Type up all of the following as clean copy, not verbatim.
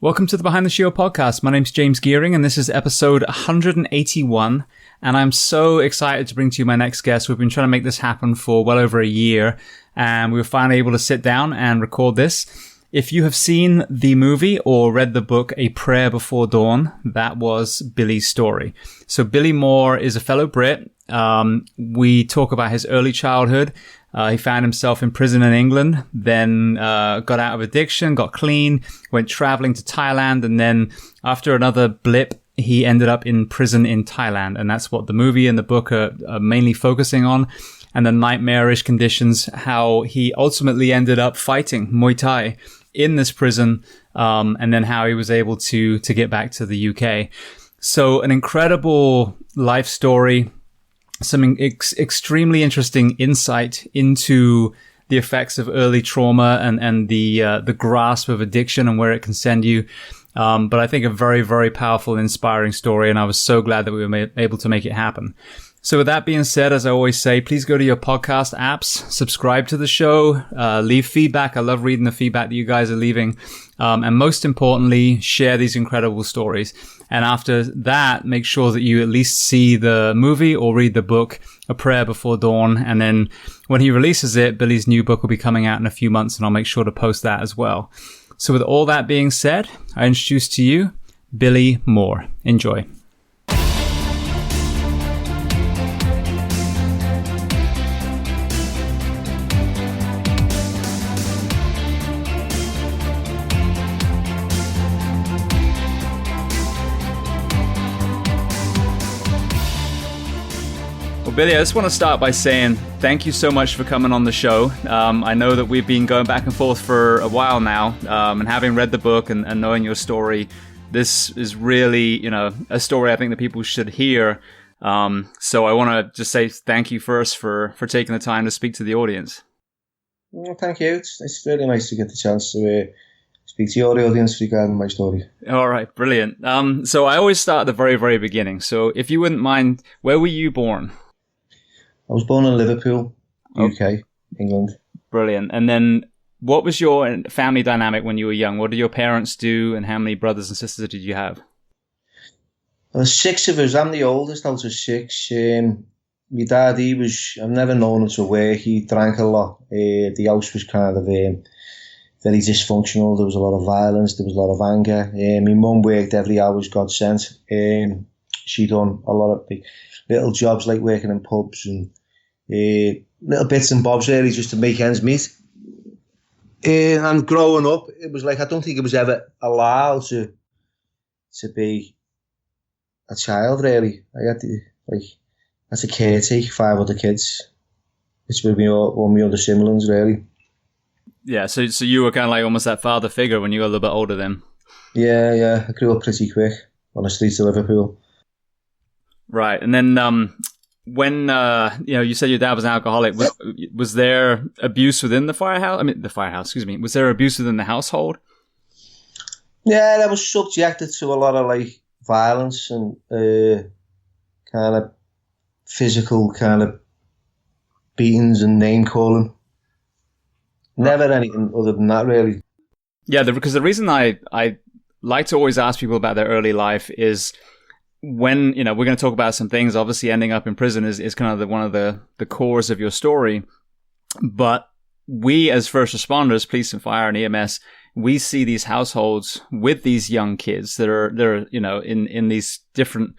Welcome to the Behind the Shield podcast. My name's James Gearing, and this is episode 181. And I'm so excited to bring to you my next guest. We've been trying to make this happen for well over a year, and we were finally able to sit down and record this. If you have seen the movie or read the book, A Prayer Before Dawn, that was Billy's story. So Billy Moore is a fellow Brit. We talk about his early childhood. He found himself in prison in England, then got out of addiction, got clean, went traveling to Thailand, and then after another blip, he ended up in prison in Thailand. And that's what the movie and the book are mainly focusing on, and the nightmarish conditions, how he ultimately ended up fighting Muay Thai in this prison, and then how he was able to get back to the UK. So an incredible life story. Some extremely interesting insight into the effects of early trauma and the grasp of addiction and where it can send you. But I think a very, very powerful and inspiring story. And I was so glad that we were able to make it happen. So with that being said, as I always say, please go to your podcast apps, subscribe to the show, leave feedback. I love reading the feedback that you guys are leaving. And most importantly, share these incredible stories. And after that, make sure that you at least see the movie or read the book, A Prayer Before Dawn. And then when he releases it, Billy's new book will be coming out in a few months, and I'll make sure to post that as well. So with all that being said, I introduce to you Billy Moore. Enjoy. Billy, I just want to start by saying thank you so much for coming on the show. I know that we've been going back and forth for a while now, and having read the book and knowing your story, this is really, a story I think that people should hear. So I want to just say thank you first for taking the time to speak to the audience. Well, thank you. It's really nice to get the chance to speak to your audience regarding my story. All right, brilliant. So I always start at the very, very beginning. So if you wouldn't mind, where were you born? I was born in Liverpool, UK, England. Brilliant. And then what was your family dynamic when you were young? What did your parents do, and how many brothers and sisters did you have? There's 6 of us. I'm the oldest out of 6. My dad, I've never known him to work. He drank a lot. The house was kind of very dysfunctional. There was a lot of violence. There was a lot of anger. My mum worked every hour God sent. She done a lot of little jobs like working in pubs and little bits and bobs really just to make ends meet. And growing up, it was like I don't think it was ever allowed to be a child really. I had to as a caretaker 5 other kids, which would be all my other siblings really. Yeah, so you were kind of like almost that father figure when you were a little bit older then. Yeah, I grew up pretty quick on the streets of Liverpool. Right, and then when you said your dad was an alcoholic, was there abuse within the firehouse? Was there abuse within the household? Yeah, I was subjected to a lot of violence and kind of physical kind of beatings and name calling. Never anything other than that, really. Yeah, because the reason I like to always ask people about their early life is, when we're going to talk about some things, obviously ending up in prison is kind of one of the cores of your story, but we as first responders, police and fire and EMS, we see these households with these young kids that are in these different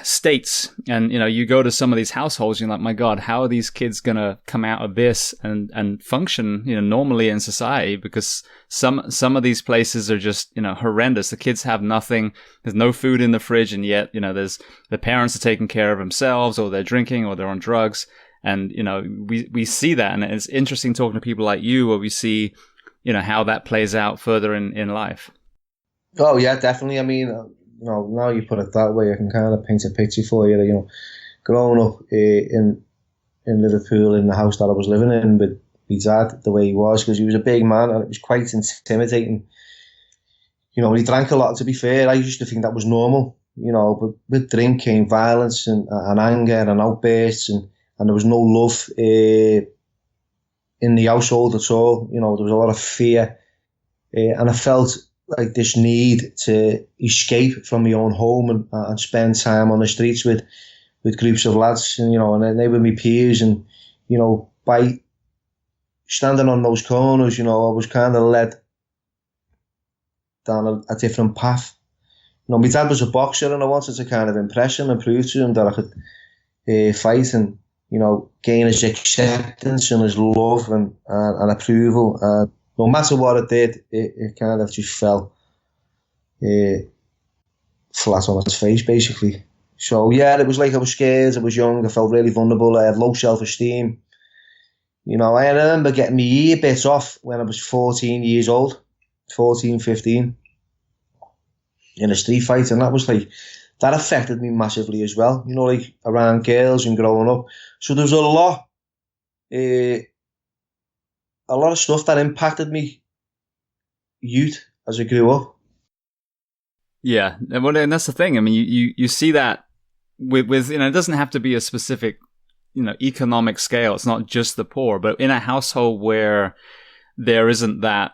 states, and you go to some of these households, you're like, my God, how are these kids gonna come out of this and function normally in society? Because some of these places are just horrendous. The kids have nothing, there's no food in the fridge, and yet there's the parents are taking care of themselves, or they're drinking, or they're on drugs, and we see that, and it's interesting talking to people like you where we see how that plays out further in life. Oh yeah, definitely. I mean, now you put it that way, I can kind of paint a picture for you. Growing up in Liverpool, in the house that I was living in with my dad, the way he was, because he was a big man and it was quite intimidating. He drank a lot, to be fair. I used to think that was normal, but with drink came violence and anger and outbursts, and there was no love in the household at all. There was a lot of fear, and I felt like this need to escape from my own home and spend time on the streets with groups of lads, and and they were my peers, and by standing on those corners, I was kind of led down a different path. My dad was a boxer, and I wanted to kind of impress him and prove to him that I could fight and gain his acceptance and his love and approval. And no matter what it did, it kind of just fell flat on its face, basically. So yeah, it was like I was scared, I was young, I felt really vulnerable, I had low self-esteem. I remember getting my ear bit off when I was 14 years old, 14, 15, in a street fight, and that affected me massively as well, like around girls and growing up. So there was a lot of stuff that impacted me youth as I grew up. Yeah, and that's the thing. I mean, you see that with it doesn't have to be a specific economic scale. It's not just the poor, but in a household where there isn't that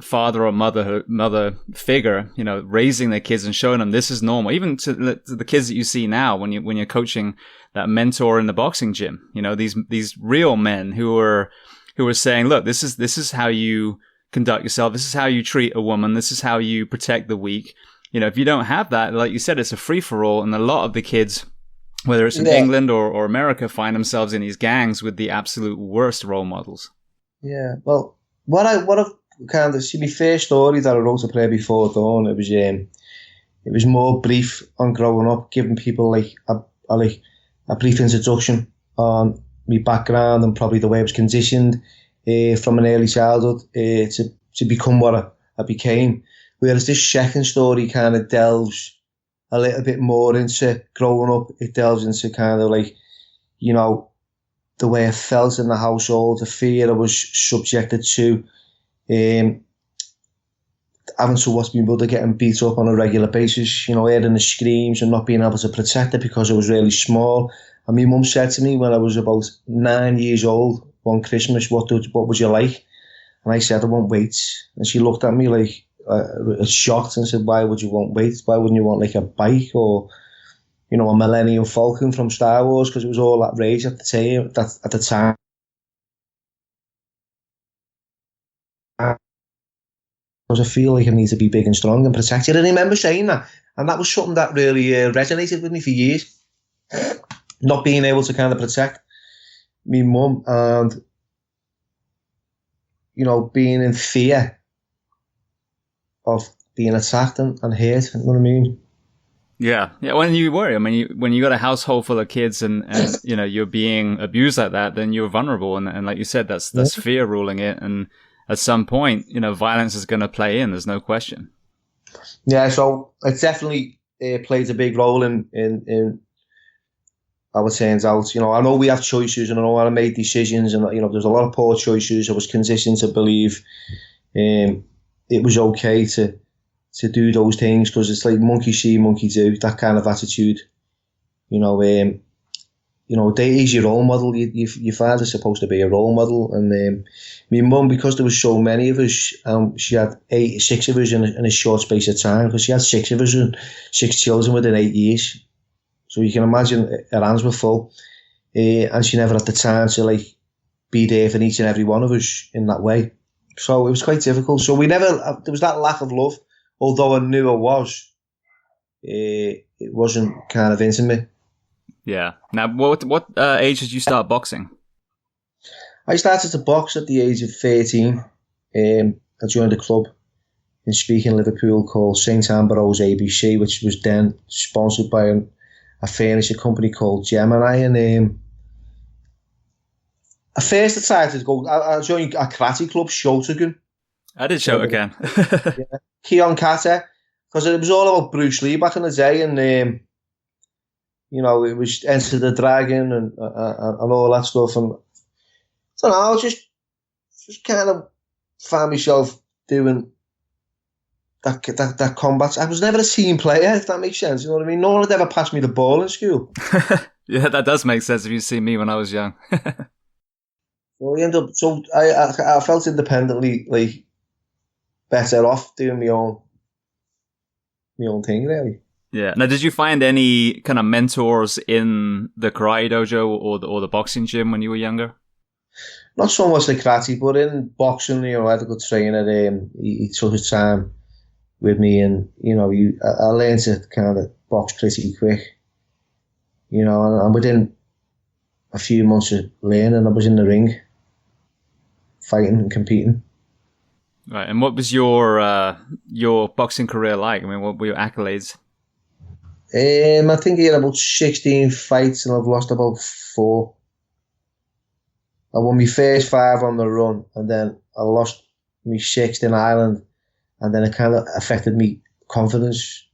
father or mother figure, raising their kids and showing them this is normal. Even to the kids that you see now when you're coaching, that mentor in the boxing gym, these real men who are saying, look, this is how you conduct yourself. This is how you treat a woman. This is how you protect the weak. If you don't have that, like you said, it's a free for all, and a lot of the kids, whether it's in England or America, find themselves in these gangs with the absolute worst role models. Yeah, well, what I've kind of see my first story that I wrote to Play Before Dawn. It was more brief on growing up, giving people like a brief introduction on my background and probably the way I was conditioned from an early childhood to become what I became. Whereas this second story kind of delves a little bit more into growing up. It delves into kind of like, the way I felt in the household, the fear I was subjected to, having to watch my mother getting beat up on a regular basis, hearing the screams and not being able to protect her because I was really small. And my mum said to me when I was about 9 years old one Christmas, what would you like? And I said, I want weights. And she looked at me like, shocked and said, why would you want weights? Why wouldn't you want like a bike or a Millennium Falcon from Star Wars? Because it was all that rage at the time. Because I feel like I need to be big and strong and protected. And I remember saying that, and that was something that really resonated with me for years. Not being able to kind of protect me mum and being in fear of being attacked and hurt. You know what I mean? Yeah. When you worry, I mean, when you got a household full of kids and you're being abused like that, then you're vulnerable. And like you said, that's fear ruling it. And at some point, violence is going to play in. There's no question. Yeah. So it definitely plays a big role in how it turns out. I know we have choices, and I know I made decisions, and there's a lot of poor choices. I was conditioned to believe it was okay to do those things because it's like monkey see, monkey do, that kind of attitude. He's your role model. Your father's supposed to be a role model. And my mum, because there was so many of us, she had 6 of us in a short space of time, because she had 6 of us and 6 children within 8 years. So you can imagine her hands were full. And she never had the time to be there for each and every one of us in that way. So it was quite difficult. So there was that lack of love, although I knew I was. It wasn't kind of intimate. Yeah. Now, what age did you start boxing? I started to box at the age of 13. I joined a club in Speaking, Liverpool, called St Ambrose's ABC, which was then sponsored by a furniture company called Gemini. And I first decided to go. I joined a karate club, Shotogun. I did Shotogun. Yeah. Keon Kata, because it was all about Bruce Lee back in the day, and it was Enter the Dragon and all that stuff. And I don't know, I just kind of found myself doing that combat. I was never a team player, if that makes sense. You know what I mean? No one had ever passed me the ball in school. Yeah, that does make sense if you see me when I was young. So I felt independently better off doing my own thing, really. Yeah. Now, did you find any kind of mentors in the karate dojo or the boxing gym when you were younger? Not so much like karate, but in boxing, I had a good trainer. He took his time with me, and I learned to kind of box pretty quick. And within a few months of learning, I was in the ring, fighting and competing. Right. And what was your boxing career like? I mean, what were your accolades? I think he had about 16 fights, and I've lost about 4. I won my first 5 on the run, and then I lost my 6th in Ireland, and then it kind of affected me confidence.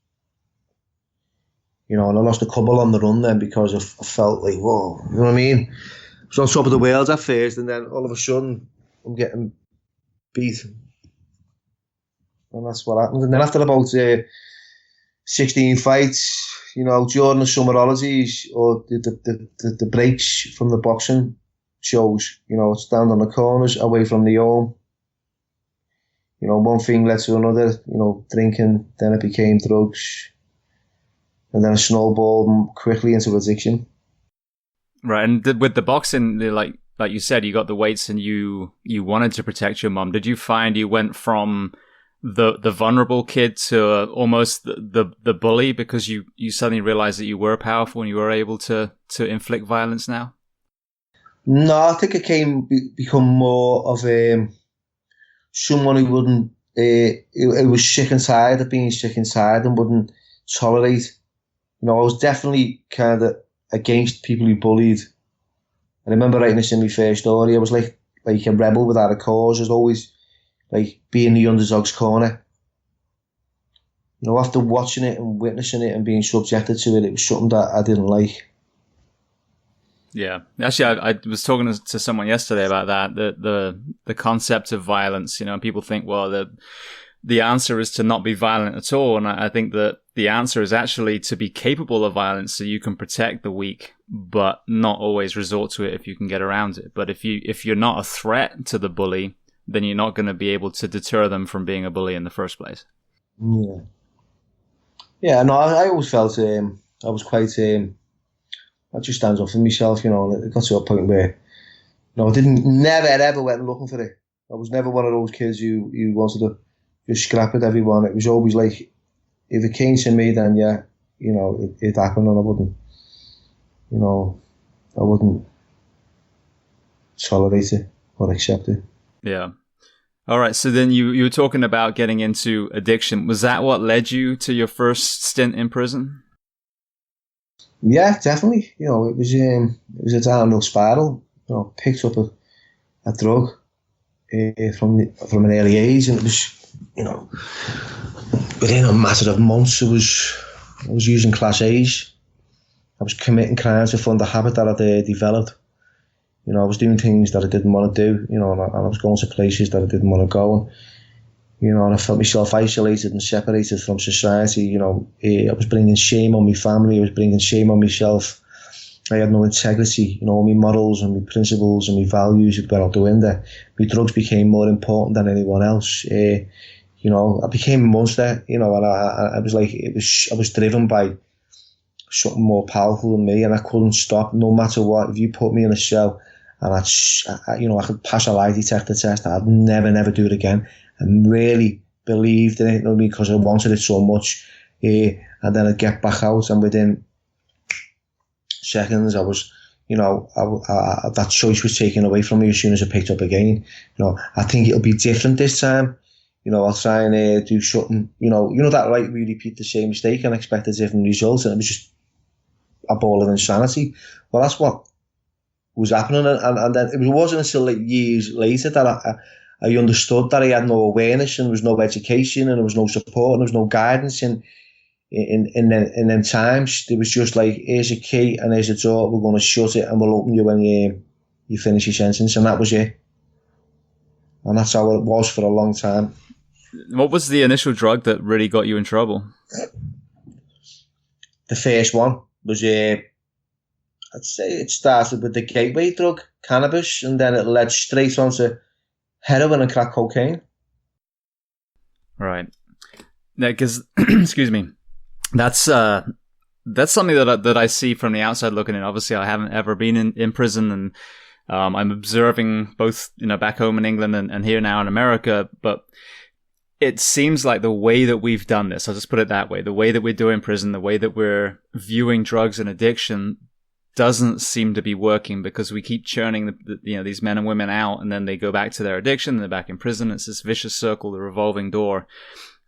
And I lost a couple on the run then because I felt like, whoa, you know what I mean? I was on top of the world at first, and then all of a sudden I'm getting beat. And that's what happened. And then after about 16 fights, during the summer holidays or the breaks from the boxing shows, I'd stand on the corners away from the home. One thing led to another, drinking, then it became drugs. And then it snowballed quickly into addiction. Right, and with the boxing, like you said, you got the weights and you wanted to protect your mom. Did you find you went from the vulnerable kid to almost the bully because you suddenly realized that you were powerful and you were able to inflict violence now? No, I think it become more of someone who wouldn't, who was sick and tired of being sick and tired and wouldn't tolerate. I was definitely kind of against people who bullied. I remember writing this in my first story. I was like a rebel without a cause. I was always like being the underdog's corner. After watching it and witnessing it and being subjected to it, it was something that I didn't like. Yeah, actually, I was talking to someone yesterday about that. The concept of violence. People think, well, the answer is to not be violent at all, and I think that the answer is actually to be capable of violence, so you can protect the weak, but not always resort to it if you can get around it. But if you're not a threat to the bully, then you're not going to be able to deter them from being a bully in the first place. Yeah. Yeah, no, I always felt I was quite I just stands up for myself, It got to a point where, I never ever went looking for it. I was never one of those kids who wanted to just scrap at everyone. It was always like, if it came to me, then yeah, it happened, and I wouldn't tolerate it or accept it. Yeah. All right. So then you were talking about getting into addiction. Was that what led you to your first stint in prison? Yeah, definitely. It was a downhill spiral. Picked up a drug from an early age, and it was, within a matter of months, I was using class A's. I was committing crimes to fund the habit that I'd developed. I was doing things that I didn't want to do, and I was going to places that I didn't want to go. And I felt myself isolated and separated from society. I was bringing shame on my family. I was bringing shame on myself. I had no integrity. My morals and my principles and my values had gone out the window. My drugs became more important than anyone else. I became a monster. And I was like, I was driven by something more powerful than me, and I couldn't stop no matter what. If you put me in a cell and I could pass a lie detector test, I'd never do it again. And really believed in it, because I wanted it so much. And then I'd get back out, and within seconds, I was, that choice was taken away from me as soon as I picked up again. I think it'll be different this time. I'll try and do something, that right, we repeat the same mistake and expect a different result, and it was just a ball of insanity. Well, that's what was happening, and then it wasn't until like years later that I understood that I had no awareness, and there was no education, and there was no support, and there was no guidance in them times. There was just like, here's a key and here's a door, we're going to shut it and we'll open you when you finish your sentence, and that was it. And that's how it was for a long time. What was the initial drug that really got you in trouble? The first one was, I'd say it started with the gateway drug, cannabis, and then it led straight onto heroin and crack cocaine. Right. Because, excuse me, that's something that I see from the outside looking in. Obviously, I haven't ever been in prison, and I'm observing both, back home in England and here now in America. But it seems like the way that we've done this, I'll just put it that way, the way that we're doing prison, the way that we're viewing drugs and addiction doesn't seem to be working, because we keep churning these men and women out, and then they go back to their addiction, and they're back in prison. It's this vicious circle, the revolving door.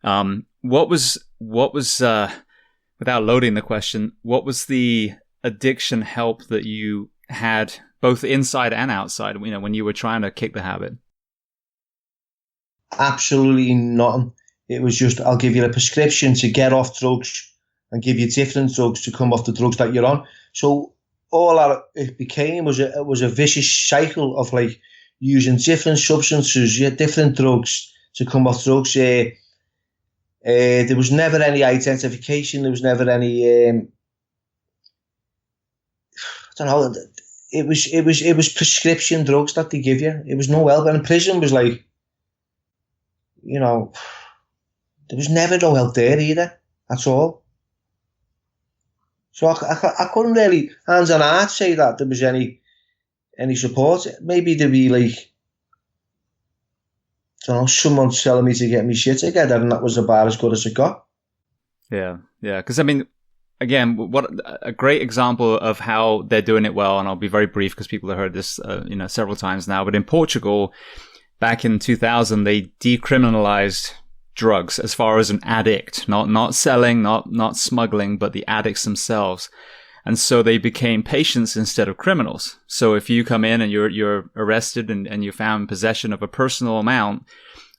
What was without loading the question, what was the addiction help that you had both inside and outside, when you were trying to kick the habit? Absolutely nothing. It was just, I'll give you a prescription to get off drugs and give you different drugs to come off the drugs that you're on. So all that it became was a vicious cycle of like using different substances, different drugs to come off drugs. There was never any identification. There was never any. I don't know. It was prescription drugs that they give you. It was no help. And prison was like, there was never no help there either at all. So I couldn't really, hands on heart, say that there was any support. Maybe there'd be like, someone telling me to get me shit together, and that was about as good as it got. Yeah. Because again, what a great example of how they're doing it well. And I'll be very brief because people have heard this, several times now. But in Portugal, back in 2000, they decriminalized drugs as far as an addict, not selling, not smuggling, but the addicts themselves. And so they became patients instead of criminals. So if you come in and you're arrested and you're found in possession of a personal amount,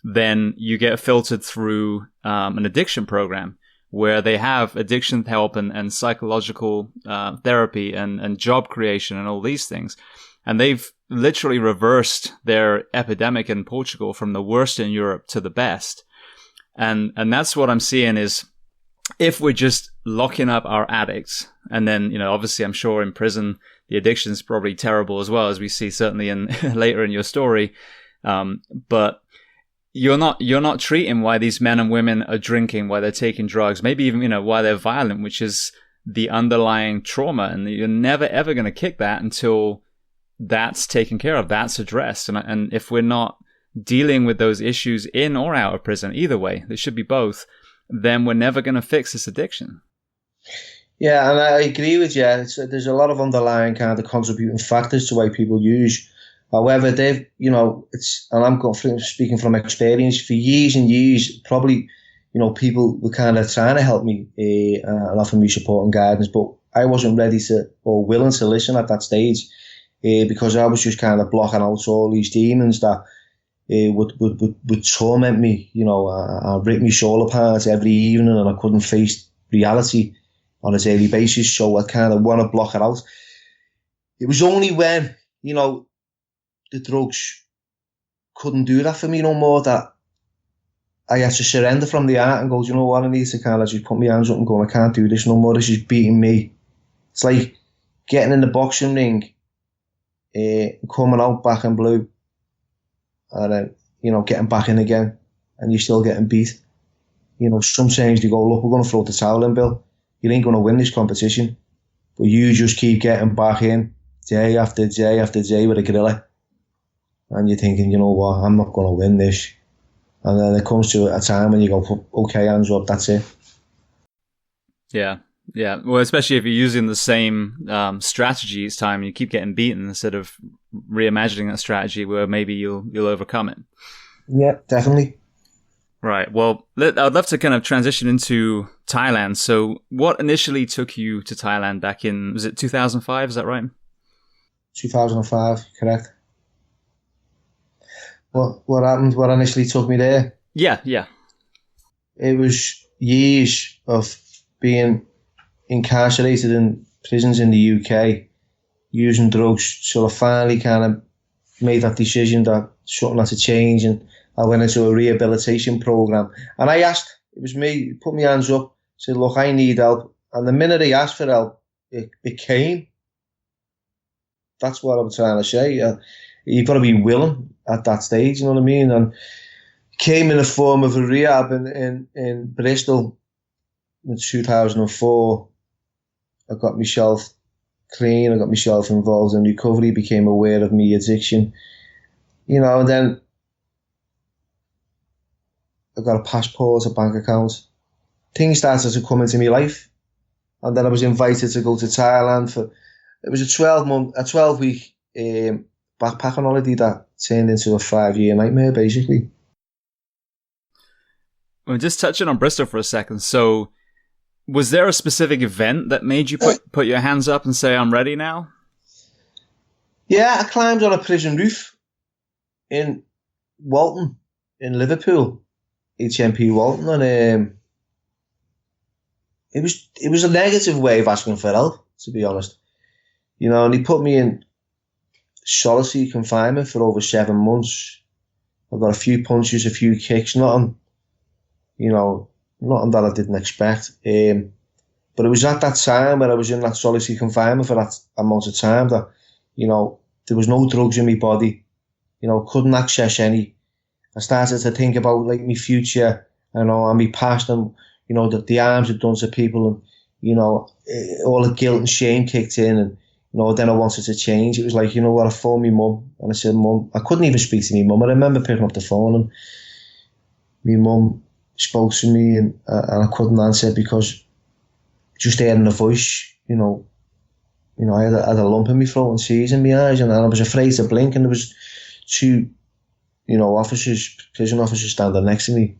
then you get filtered through an addiction program where they have addiction help and psychological therapy and job creation and all these things. And they've literally reversed their epidemic in Portugal from the worst in Europe to the best. And that's what I'm seeing is, if we're just locking up our addicts, and then, obviously I'm sure in prison, the addiction is probably terrible as well, as we see certainly in later in your story. But you're not treating why these men and women are drinking, why they're taking drugs, maybe even, why they're violent, which is the underlying trauma. And you're never, ever going to kick that until that's taken care of, that's addressed. And if we're not dealing with those issues in or out of prison, either way, there should be both, then we're never going to fix this addiction. Yeah, and I agree with you. There's a lot of underlying kind of contributing factors to why people use. However, they've, and I'm speaking from experience, for years and years, probably, people were kind of trying to help me and offer me support and guidance, but I wasn't ready to or willing to listen at that stage because I was just kind of blocking out all these demons that would torment me, and rip my soul apart every evening, and I couldn't face reality on a daily basis, so I kind of want to block it out. It was only when, the drugs couldn't do that for me no more that I had to surrender from the art and go, you know what, I need to kind of just put my hands up and go, I can't do this no more, this is beating me. It's like getting in the boxing ring, coming out back in blue, and then, getting back in again, and you're still getting beat. Sometimes they go, look, we're going to throw the towel in, Bill. You ain't going to win this competition. But you just keep getting back in day after day after day with a gorilla. And you're thinking, you know what, I'm not going to win this. And then it comes to a time when you go, okay, hands up, that's it. Yeah. Well, especially if you're using the same strategy each time, you keep getting beaten instead of reimagining that strategy where maybe you'll overcome it. Yeah, definitely. Right. Well, I'd love to kind of transition into Thailand. So what initially took you to Thailand back in, was it 2005? Is that right? 2005, correct. What happened? What initially took me there? Yeah. It was years of being incarcerated in prisons in the UK, using drugs. So I finally kind of made that decision that something had to change, and I went into a rehabilitation program. And I asked, it was me, put my hands up, said, look, I need help. And the minute I asked for help, it came. That's what I'm trying to say. You've got to be willing at that stage, you know what I mean? And it came in the form of a rehab in Bristol in 2004. I got myself clean, I got myself involved in recovery, became aware of my addiction, and then I got a passport, a bank account. Things started to come into my life, and then I was invited to go to Thailand it was a 12-week backpacking holiday that turned into a 5-year nightmare, basically. Well, just touching on Bristol for a second. So, was there a specific event that made you put your hands up and say, "I'm ready now"? Yeah, I climbed on a prison roof in Walton, in Liverpool, HMP Walton, and it was a negative way of asking for help, to be honest. And he put me in solitary confinement for over 7 months. I got a few punches, a few kicks, nothing that I didn't expect. But it was at that time when I was in that solitary confinement for that amount of time that, there was no drugs in my body, couldn't access any. I started to think about like my future, and my past, and, the harms I'd done to people, and, all the guilt and shame kicked in, and, then I wanted to change. It was like, what, I phoned my mum, and I said, "Mum," I couldn't even speak to my mum. I remember picking up the phone, and my mum spoke to me, and I couldn't answer because just hearing the voice, I had a lump in my throat and tears in my eyes, and I was afraid to blink, and there was two, prison officers standing next to me.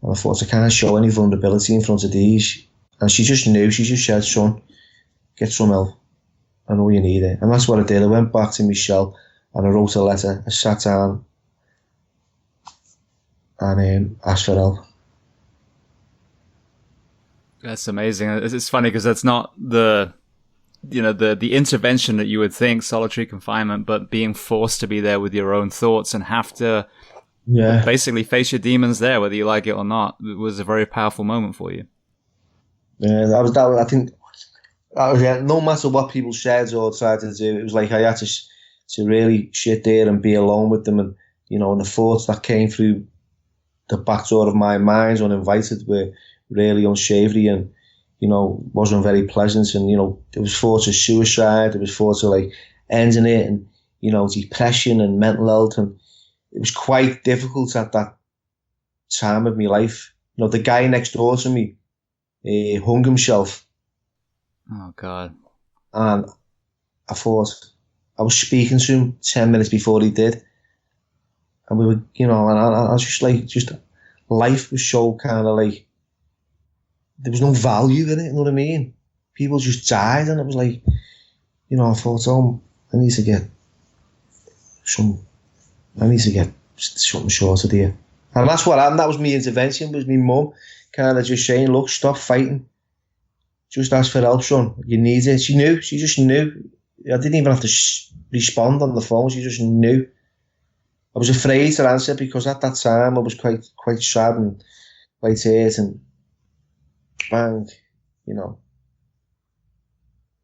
And I thought, I can't show any vulnerability in front of these. And she just knew, she just said, "Son, get some help. I know you need it." And that's what I did. I went back to my cell and I wrote a letter. I sat down and asked for help. That's amazing. It's funny because that's not the intervention that you would think, solitary confinement, but being forced to be there with your own thoughts and have to basically face your demons there, whether you like it or not. It was a very powerful moment for you. Yeah, I think no matter what people said or tried to do, it was like I had to really sit there and be alone with them, and and the thoughts that came through the back door of my mind uninvited were really unsavory, and wasn't very pleasant. And there was thoughts of suicide, there was thoughts of like ending it, and depression and mental health, and it was quite difficult at that time of my life. The guy next door to me hung himself. Oh God. And I thought, I was speaking to him 10 minutes before he did, and we were, and I was just life was so kind of like, there was no value in it, you know what I mean? People just died, and it was like, I thought, I need to get something sorted here. And that's what happened. That was my intervention, was my mum kind of just saying, "Look, stop fighting. Just ask for help, son. You need it." She knew. She just knew. I didn't even have to respond on the phone. She just knew. I was afraid to answer because at that time I was quite sad and quite hurt, and bang,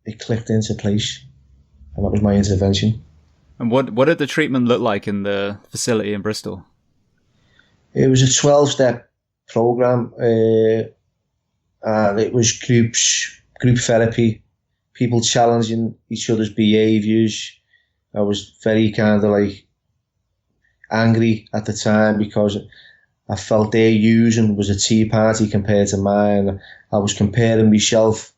it clicked into place, and that was my intervention. And what did the treatment look like in the facility in Bristol? It was a 12-step program, and it was group therapy, people challenging each other's behaviours. I was very kind of like angry at the time because I felt their using was a tea party compared to mine. I was comparing myself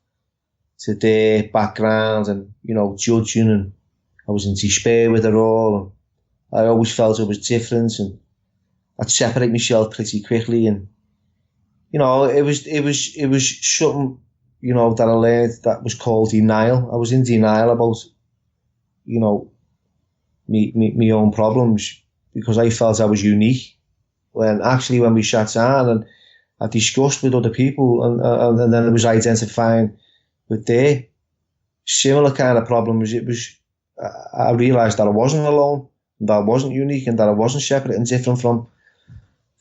to their background and, judging, and I was in despair with it all. And I always felt I was different, and I'd separate myself pretty quickly. And, it was something, that I learned that was called denial. I was in denial about, my own problems because I felt I was unique. When actually, when we sat down and I discussed with other people, and then I was identifying with their similar kind of problems, I realised that I wasn't alone, and that I wasn't unique, and that I wasn't separate and different from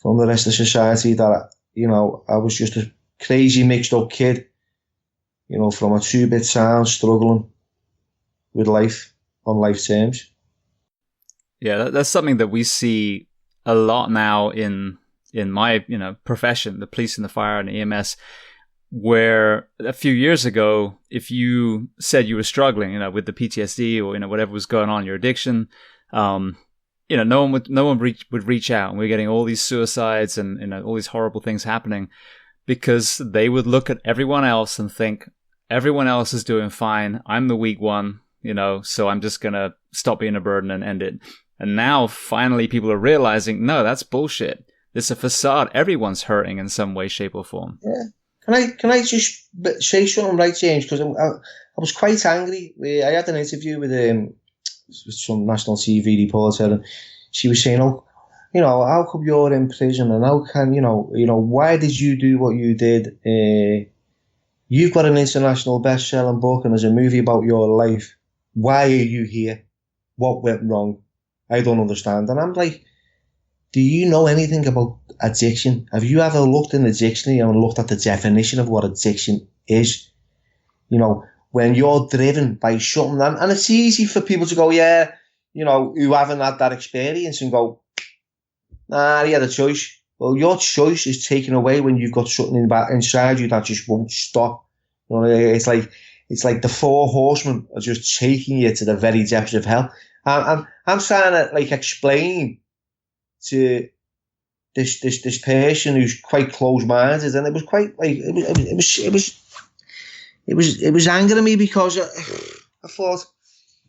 the rest of society. That I was just a crazy mixed up kid, from a 2-bit town struggling with life on life terms. Yeah, that's something that we see a lot now in my, profession, the police and the fire and EMS, where a few years ago, if you said you were struggling, with the PTSD or, whatever was going on, your addiction, no one would reach out, and we're getting all these suicides and, all these horrible things happening because they would look at everyone else and think everyone else is doing fine. I'm the weak one, so I'm just going to stop being a burden and end it. And now finally people are realizing, no, that's bullshit. It's a facade. Everyone's hurting in some way, shape or form. Yeah. Can I just say something, right, James? Because I was quite angry. I had an interview with some national TV reporter, and she was saying, "Oh, how come you're in prison, and how can why did you do what you did? You've got an international best-selling book, and there's a movie about your life. Why are you here? What went wrong? I don't understand." And I'm like, do you know anything about addiction? Have you ever looked in the dictionary and looked at the definition of what addiction is? When you're driven by something, and it's easy for people to go, yeah, who haven't had that experience, and go, nah, he had a choice. Well, your choice is taken away when you've got something inside you that just won't stop. It's like the four horsemen are just taking you to the very depths of hell. And I'm trying to explain to this person who's quite close-minded, and it was quite it was angering me because I thought,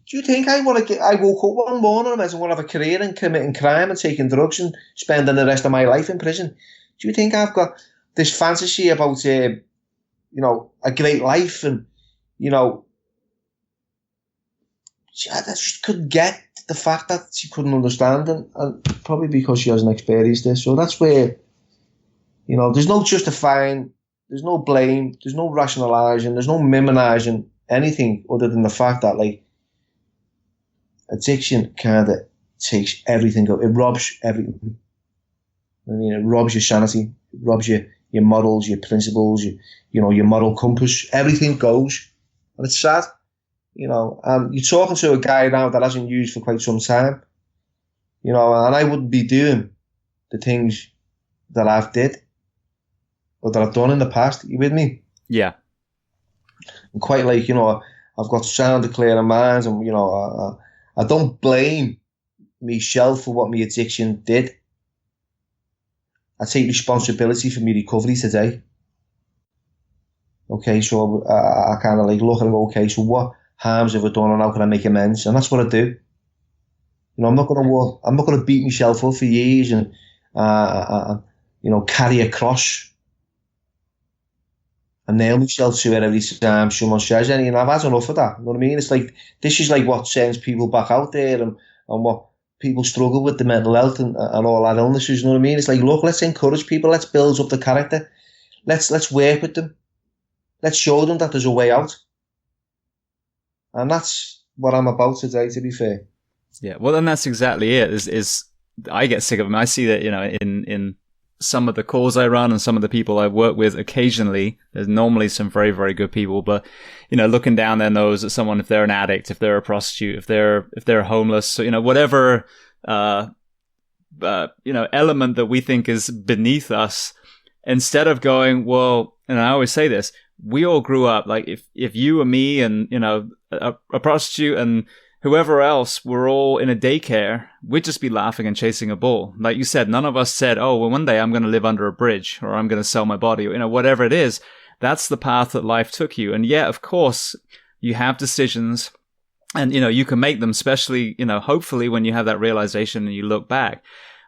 do you think I woke up one morning and I want to have a career in committing crime and taking drugs and spending the rest of my life in prison? Do you think I've got this fantasy about a great life, and I just couldn't get the fact that she couldn't understand, and probably because she hasn't experienced this. So that's where, there's no justifying, there's no blame, there's no rationalising, there's no minimising anything other than the fact that, addiction kind of takes everything up. It robs everything. It robs your sanity, it robs your morals, your principles, your moral compass. Everything goes, and it's sad. And you're talking to a guy now that hasn't used for quite some time, and I wouldn't be doing the things that I've did or that I've done in the past. Are you with me? Yeah. I'm quite I've got sound and clear minds, and, I don't blame myself for what my addiction did. I take responsibility for my recovery today. Okay, so I kind of look and go, okay, so what harms have I done, and how can I make amends? And that's what I do. I'm not going to beat myself up for years and carry a cross and nail myself to it every time someone says anything. I've had enough of that. You know what I mean? It's this is what sends people back out there, and what people struggle with, the mental health and all that illnesses. You know what I mean? It's look, let's encourage people. Let's build up the character. Let's work with them. Let's show them that there's a way out. And that's what I'm about today, to be fair. Yeah, well, then that's exactly it. Is I get sick of them. I see that, in some of the calls I run and some of the people I work with occasionally, there's normally some very, very good people, but, looking down their nose at someone, if they're an addict, if they're a prostitute, if they're homeless, so, whatever, element that we think is beneath us, instead of going, well, and I always say this, we all grew up, if you and me and, a prostitute and whoever else were all in a daycare, we'd just be laughing and chasing a ball. Like you said, none of us said, oh, well, one day I'm going to live under a bridge, or I'm going to sell my body, or, whatever it is. That's the path that life took you. And yeah, of course, you have decisions, and, you can make them, especially, hopefully when you have that realization and you look back.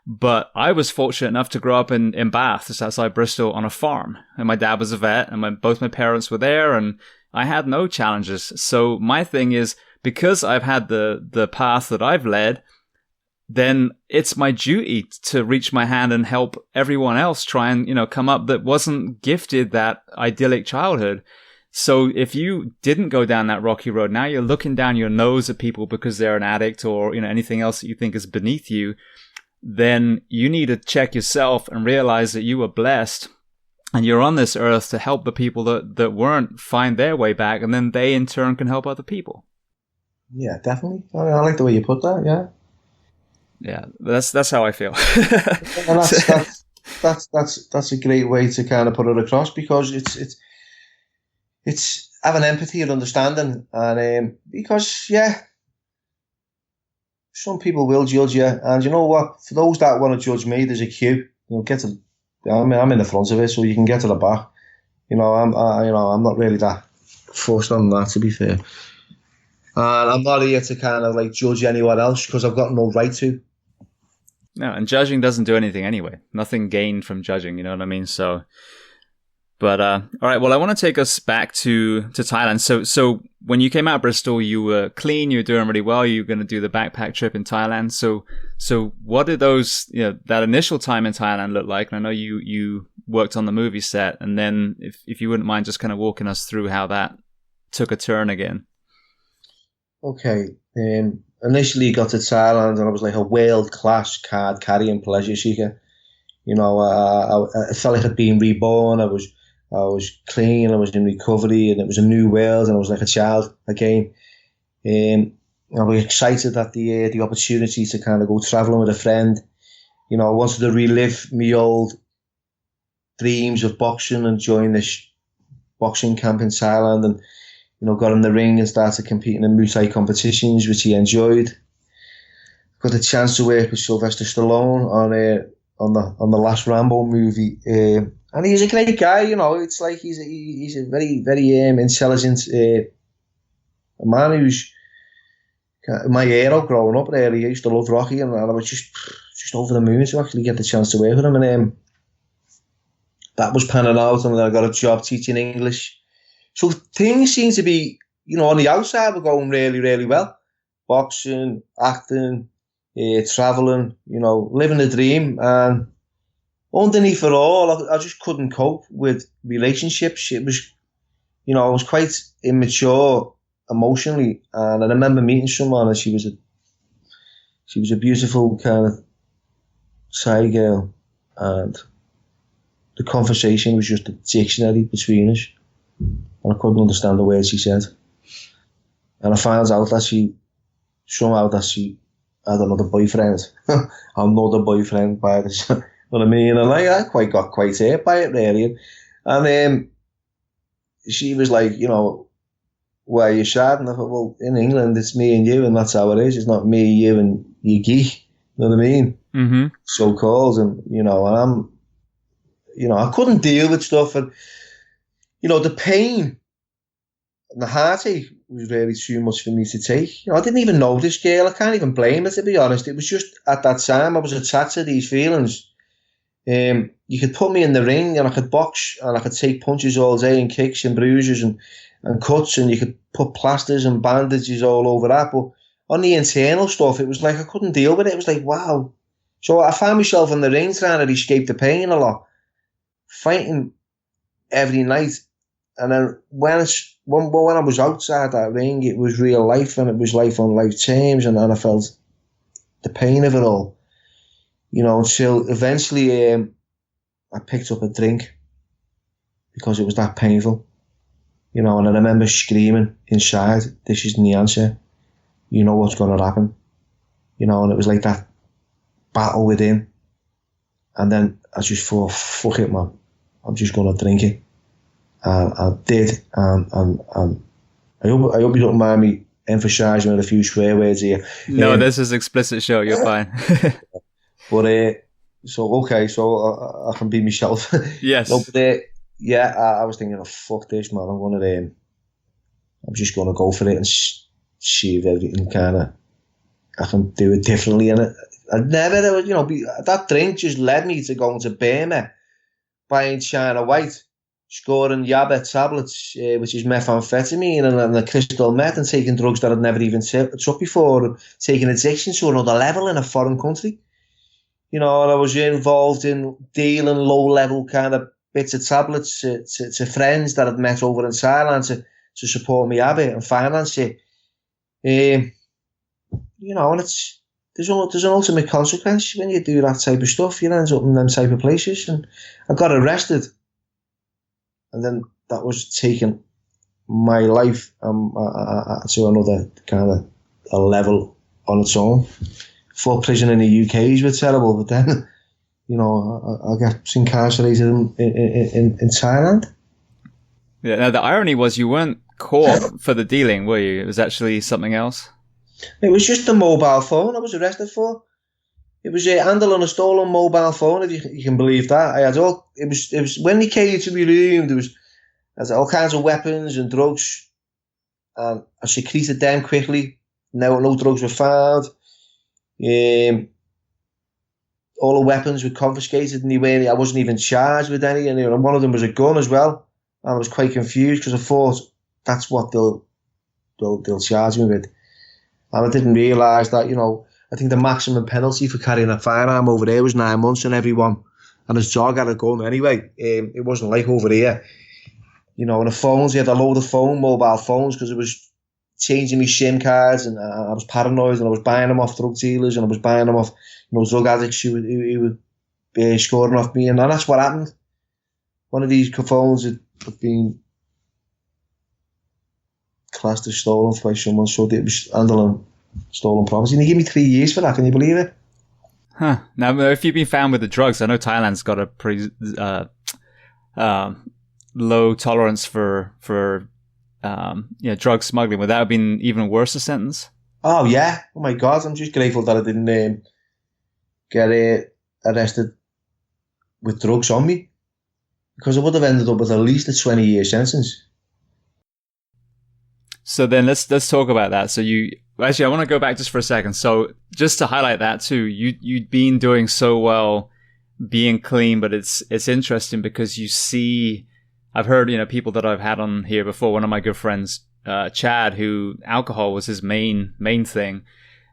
But I was fortunate enough to grow up in Bath, just outside Bristol, on a farm. And my dad was a vet, and both my parents were there, and I had no challenges. So my thing is, because I've had the path that I've led, then it's my duty to reach my hand and help everyone else try and, come up that wasn't gifted that idyllic childhood. So if you didn't go down that rocky road, now you're looking down your nose at people because they're an addict or, anything else that you think is beneath you, then you need to check yourself and realize that you were blessed and you're on this earth to help the people that weren't, find their way back, and then they in turn can help other people. Yeah, definitely. I like the way you put that, yeah. Yeah, that's how I feel. And that's a great way to kind of put it across, because it's having empathy and understanding, and because some people will judge you, and you know what? For those that want to judge me, there's a queue. Get to. I'm in the front of it, so you can get to the back. I'm not really that forced on that, to be fair. And I'm not here to kind of like judge anyone else, because I've got no right to. No, and judging doesn't do anything anyway. Nothing gained from judging, you know what I mean? So, but all right. Well, I want to take us back to Thailand. So when you came out of Bristol, you were clean. You were doing really well. You were going to do the backpack trip in Thailand. So what did that initial time in Thailand look like? And I know you worked on the movie set, and then if you wouldn't mind just kind of walking us through how that took a turn again. Okay. Initially got to Thailand, and I was like a world-class card carrying pleasure seeker. I felt like I'd been reborn. I was clean. I was in recovery, and it was a new world, and I was like a child again. I was excited at the opportunity to kind of go traveling with a friend. I wanted to relive my old dreams of boxing and join this boxing camp in Thailand, and got in the ring and started competing in Muay Thai competitions, which he enjoyed. Got a chance to work with Sylvester Stallone on the last Rambo movie, and he's a great guy. It's like he's a very, very intelligent man who's my hero growing up. Really, I used to love Rocky, and I was just over the moon to actually get the chance to work with him, and that was panning out, and then I got a job teaching English. So things seem to be, on the outside, were going really, really well. Boxing, acting, traveling, living the dream. And underneath it all, I just couldn't cope with relationships. It was, I was quite immature emotionally. And I remember meeting someone, and she was a beautiful kind of Thai girl. And the conversation was just a dictionary between us. And I couldn't understand the words she said. And I found out that she had another boyfriend. Another boyfriend by this. You know what I mean? And I got quite hurt by it, really. And she was like, why are you sad? And I thought, well, in England, it's me and you, and that's how it is. It's not me, you, and you geek. You know what I mean? Mm-hmm. So-called. And, and I couldn't deal with stuff. And, the pain and the heartache was really too much for me to take. I didn't even know this girl. I can't even blame her, to be honest. It was just at that time I was attached to these feelings. You could put me in the ring, and I could box, and I could take punches all day, and kicks and bruises and cuts, and you could put plasters and bandages all over that. But on the internal stuff, it was like I couldn't deal with it. It was like, wow. So I found myself in the ring trying to escape the pain a lot, fighting every night. And then when I was outside that ring, it was real life, and it was life on life terms, and I felt the pain of it all, until eventually I picked up a drink because it was that painful, and I remember screaming inside, this isn't the answer, what's going to happen, and it was like that battle within. And then I just thought, fuck it, man, I'm just going to drink it. I did, and I hope you don't mind me emphasising with a few swear words here. No, this is explicit show. You're fine. But so I can be myself. Yes. No, but I was thinking, oh, fuck this, man. I'm just gonna go for it and see if everything I can do it differently. And I never, that drink just led me to going to Burma, buying China White, scoring Yaba tablets, which is methamphetamine, and the crystal meth, and taking drugs that I'd never even took before, taking addiction to another level in a foreign country. And I was involved in dealing low-level kind of bits of tablets to friends that I'd met over in Thailand to support me habit and finance it. And there's an ultimate consequence when you do that type of stuff. You end up in them type of places. And I got arrested. And then that was taking my life to another kind of a level on its own. thought prison in the UK's were terrible, but then, you know, I got incarcerated in Thailand. Yeah. Now the irony was you weren't caught for the dealing, were you? It was actually something else. It was just a mobile phone I was arrested for. It was handling a stolen mobile phone, if you can believe that. I had all. It was when they came to my room. There was all kinds of weapons and drugs, and I secreted them quickly. No drugs were found. All the weapons were confiscated, and I wasn't even charged with any. And one of them was a gun as well. And I was quite confused because I thought that's what they'll charge me with, and I didn't realise that, you know. I think the maximum penalty for carrying a firearm over there was 9 months, and everyone and his dog had a gun anyway. It wasn't like over here, you know. And the phones, he had a load of mobile phones, because it was changing me SIM cards, and I was paranoid, and I was buying them off drug dealers, and I was buying them off, you know, drug addicts who were scoring off me, and that's what happened. One of these phones had been classed as stolen by someone, so it was handling stolen property, and they gave me 3 years for that. Can you believe it? Huh. Now, if you've been found with the drugs, I know Thailand's got a pretty low tolerance for drug smuggling. Would that have been even worse a sentence? Oh yeah! Oh my God! I'm just grateful that I didn't get arrested with drugs on me, because I would have ended up with at least a 20-year sentence. So then let's talk about that. So I want to go back just for a second. So just to highlight that too, you'd been doing so well being clean, but it's interesting because you see, I've heard, you know, people that I've had on here before. One of my good friends, Chad, who alcohol was his main thing,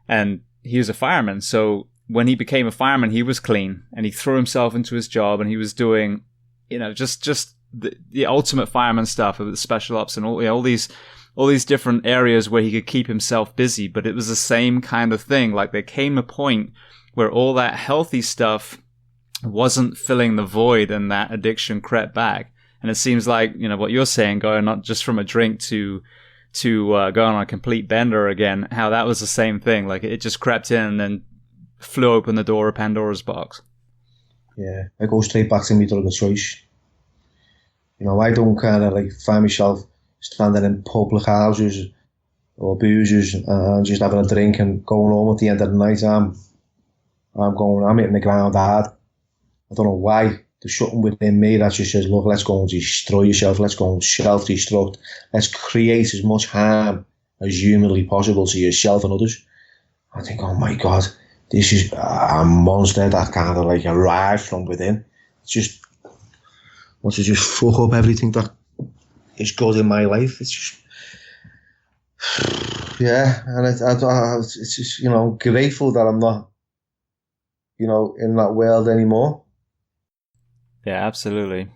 and he was a fireman. So when he became a fireman, he was clean, and he threw himself into his job, and he was doing, you know, just the ultimate fireman stuff with the special ops and all these different areas where he could keep himself busy. But it was the same kind of thing. Like, there came a point where all that healthy stuff wasn't filling the void, and that addiction crept back. And it seems like, you know, what you're saying, going not just from a drink to going on a complete bender again, how that was the same thing. Like, it just crept in and then flew open the door of Pandora's box. Yeah, I go straight back to my drug of choice. You know, I don't kind of like find myself standing in public houses or boozers and just having a drink and going home at the end of the night. I'm hitting the ground hard. I don't know why. There's something within me that just says, look, let's go and destroy yourself. Let's go and self-destruct. Let's create as much harm as humanly possible to yourself and others. I think, oh my God, this is a monster that kind of like arrived from within. It's just wants to just fuck up everything that is good in my life. It's just, yeah, and it's just, you know, grateful that I'm not, you know, in that world anymore. Yeah, absolutely.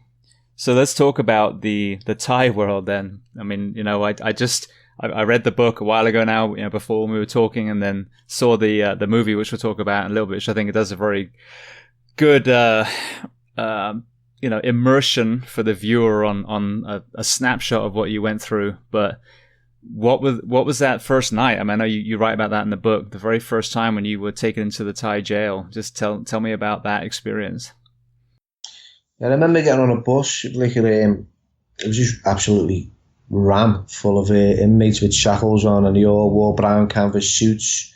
So let's talk about the Thai world then. I mean, you know, I read the book a while ago now, you know, before we were talking, and then saw the movie, which we'll talk about in a little bit, which I think it does a very good you know, immersion for the viewer on a snapshot of what you went through. But what was that first night? I mean, I know you write about that in the book, the very first time when you were taken into the Thai jail. Just tell me about that experience. Yeah, I remember getting on a bus, like it was just absolutely rammed full of inmates with shackles on, and they all wore brown canvas suits.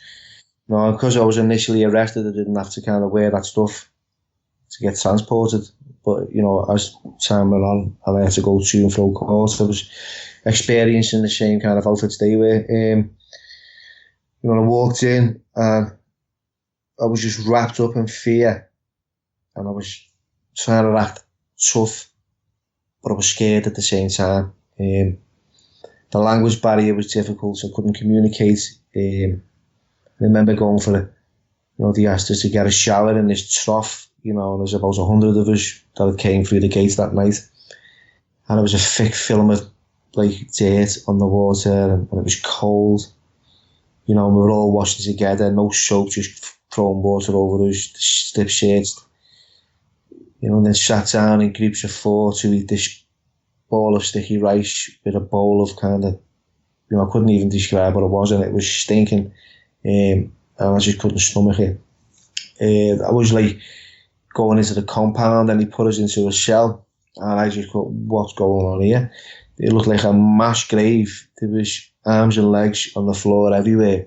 You know, because I was initially arrested, I didn't have to kind of wear that stuff to get transported. But, you know, as time went on, and I had to go to and fro court, I was experiencing the same kind of outfits they were. You know, I walked in and I was just wrapped up in fear, and I was trying to act tough, but I was scared at the same time. The language barrier was difficult, so I couldn't communicate. I remember going for they asked us to get a shower in this trough, you know, and there was about 100 of us that came through the gates that night. And it was a thick film of like dirt on the water, and it was cold. You know, and we were all washing together, no soap, just throwing water over us, slip shirts. You know, and then sat down in groups of 4 to eat this ball of sticky rice with a bowl of kind of, you know, I couldn't even describe what it was, and it was stinking. And and I just couldn't stomach it. I was like going into the compound, and he put us into a cell, and I just thought, what's going on here? It looked like a mass grave. There was arms and legs on the floor everywhere.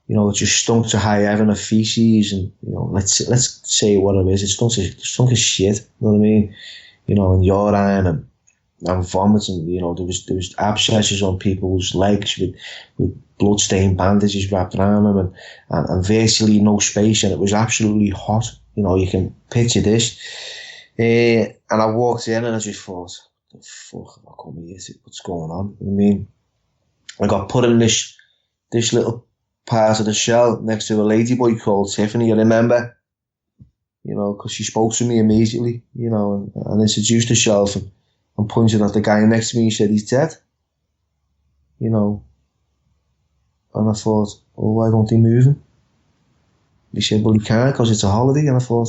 You know, it just stunk to high heaven of feces, and you know, let's say what it is. It stunk of shit. You know what I mean? You know, and urine and vomiting. You know, there was abscesses on people's legs with blood-stained bandages wrapped around them, and virtually no space, and it was absolutely hot. You know, you can picture this. And I walked in, and I just thought, the fuck have I come here? What's going on? You know what I mean? I got put in this little part of the cell next to a ladyboy called Tiffany, I remember. You know, because she spoke to me immediately, you know, and introduced herself and pointed at the guy next to me and said, he's dead. You know. And I thought, well, why don't they move him? He said, well, he can't because it's a holiday. And I thought,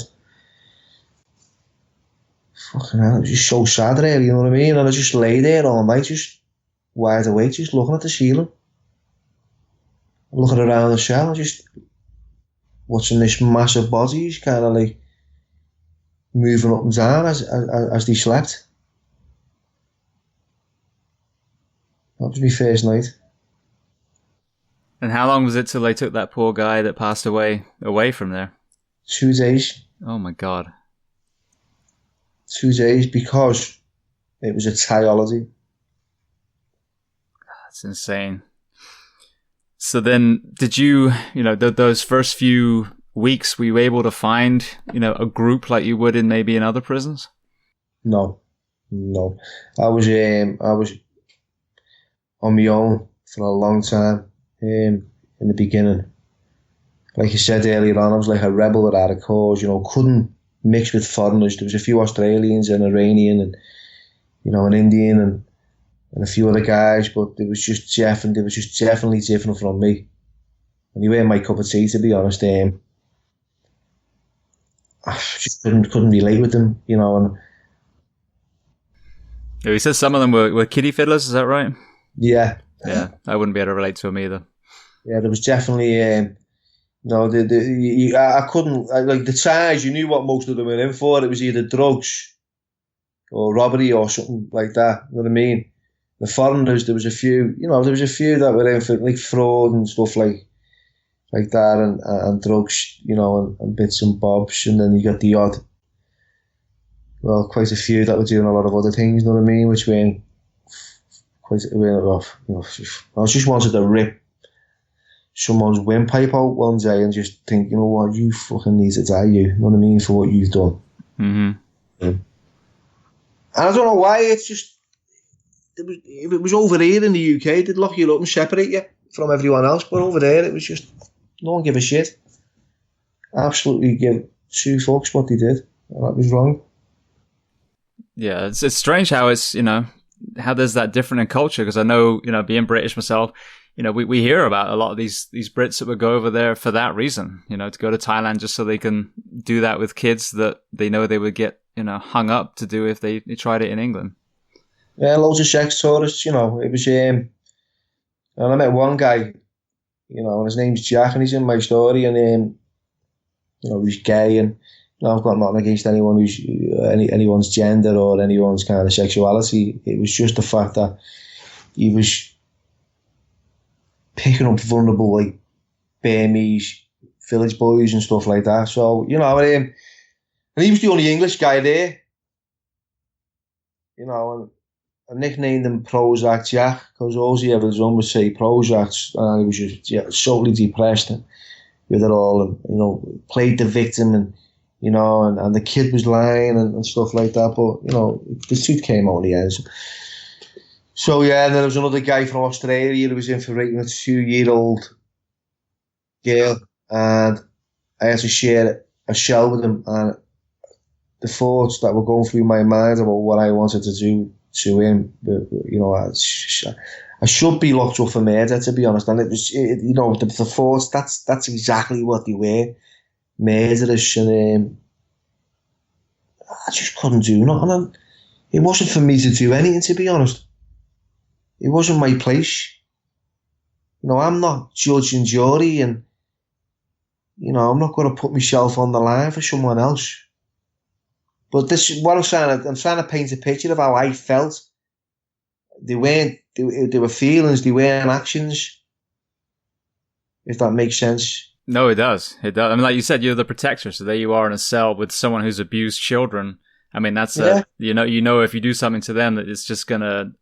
fucking hell, it was just so sad, really, you know what I mean? And I just lay there all night, just wide awake, just looking at the ceiling, looking around the cell, and just watching this massive bodies kind of like moving up and down as they slept. That was my first night. And how long was it till they took that poor guy that passed away from there? 2 days. Oh my God. 2 days, because it was a Thai holiday. That's insane. So then, did you, you know, those first few weeks, were you able to find, you know, a group like you would in maybe in other prisons? No. I was on my own for a long time. In the beginning, like you said earlier on, I was like a rebel without a cause. You know, couldn't mix with foreigners. There was a few Australians, an Iranian, and you know, an Indian, and a few other guys, but they was just definitely different from me. And you weren't my cup of tea, to be honest. I just couldn't relate with them, you know. And he said some of them were kiddie fiddlers. Is that right? Yeah. Yeah, I wouldn't be able to relate to them either. Yeah, there was definitely, no, I couldn't, like the Thais, you knew what most of them were in for. It was either drugs or robbery or something like that, you know what I mean? The foreigners, there was a few that were in for like fraud and stuff like that, and drugs, you know, and bits and bobs, and then you got the odd, well, quite a few that were doing a lot of other things, you know what I mean, which weren't quite off. You know, I just wanted to rip someone's windpipe out one day and just think, you know what, you fucking need to die, you know what I mean, for what you've done. Mm-hmm. Yeah. And I don't know why, it's just, if it was over here in the UK, they'd lock you up and separate you from everyone else, but over there, it was just, no one give a shit. Absolutely give 2 fucks what they did, and that was wrong. Yeah, it's strange how it's, you know, how there's that different in culture, because I know, you know, being British myself, you know, we hear about a lot of these Brits that would go over there for that reason, you know, to go to Thailand just so they can do that with kids that they know they would get, you know, hung up to do if they tried it in England. Yeah, loads of sex tourists, you know. It was, and I met one guy, you know, and his name's Jack, and he's in my story, and you know, he's gay, and you know, I've got nothing against anyone who's anyone's gender or anyone's kind of sexuality. It was just the fact that he was picking up vulnerable, like, Burmese village boys and stuff like that. So, you know, and he was the only English guy there, you know, and I nicknamed him Prozac Jack, because all he ever done was say Prozac, and he was just totally depressed with it all, and, you know, played the victim, and, you know, and the kid was lying and stuff like that, but, you know, the truth came out in the end. So, yeah, and then there was another guy from Australia who was in for raping a 2-year-old girl, and I had to share a cell with him, and the thoughts that were going through my mind about what I wanted to do to him, you know, I should be locked up for murder, to be honest, and it was, you know, the thoughts, that's exactly what they were, murderous, and I just couldn't do nothing, and it wasn't for me to do anything, to be honest. It wasn't my place. You know, I'm not judge and jury, and I'm not going to put myself on the line for someone else. But this is what I'm trying to paint a picture of how I felt. They were feelings, they weren't actions, if that makes sense. No, it does. It does. I mean, like you said, you're the protector, so there you are in a cell with someone who's abused children. I mean, that's you know, if you do something to them, that it's just gonna,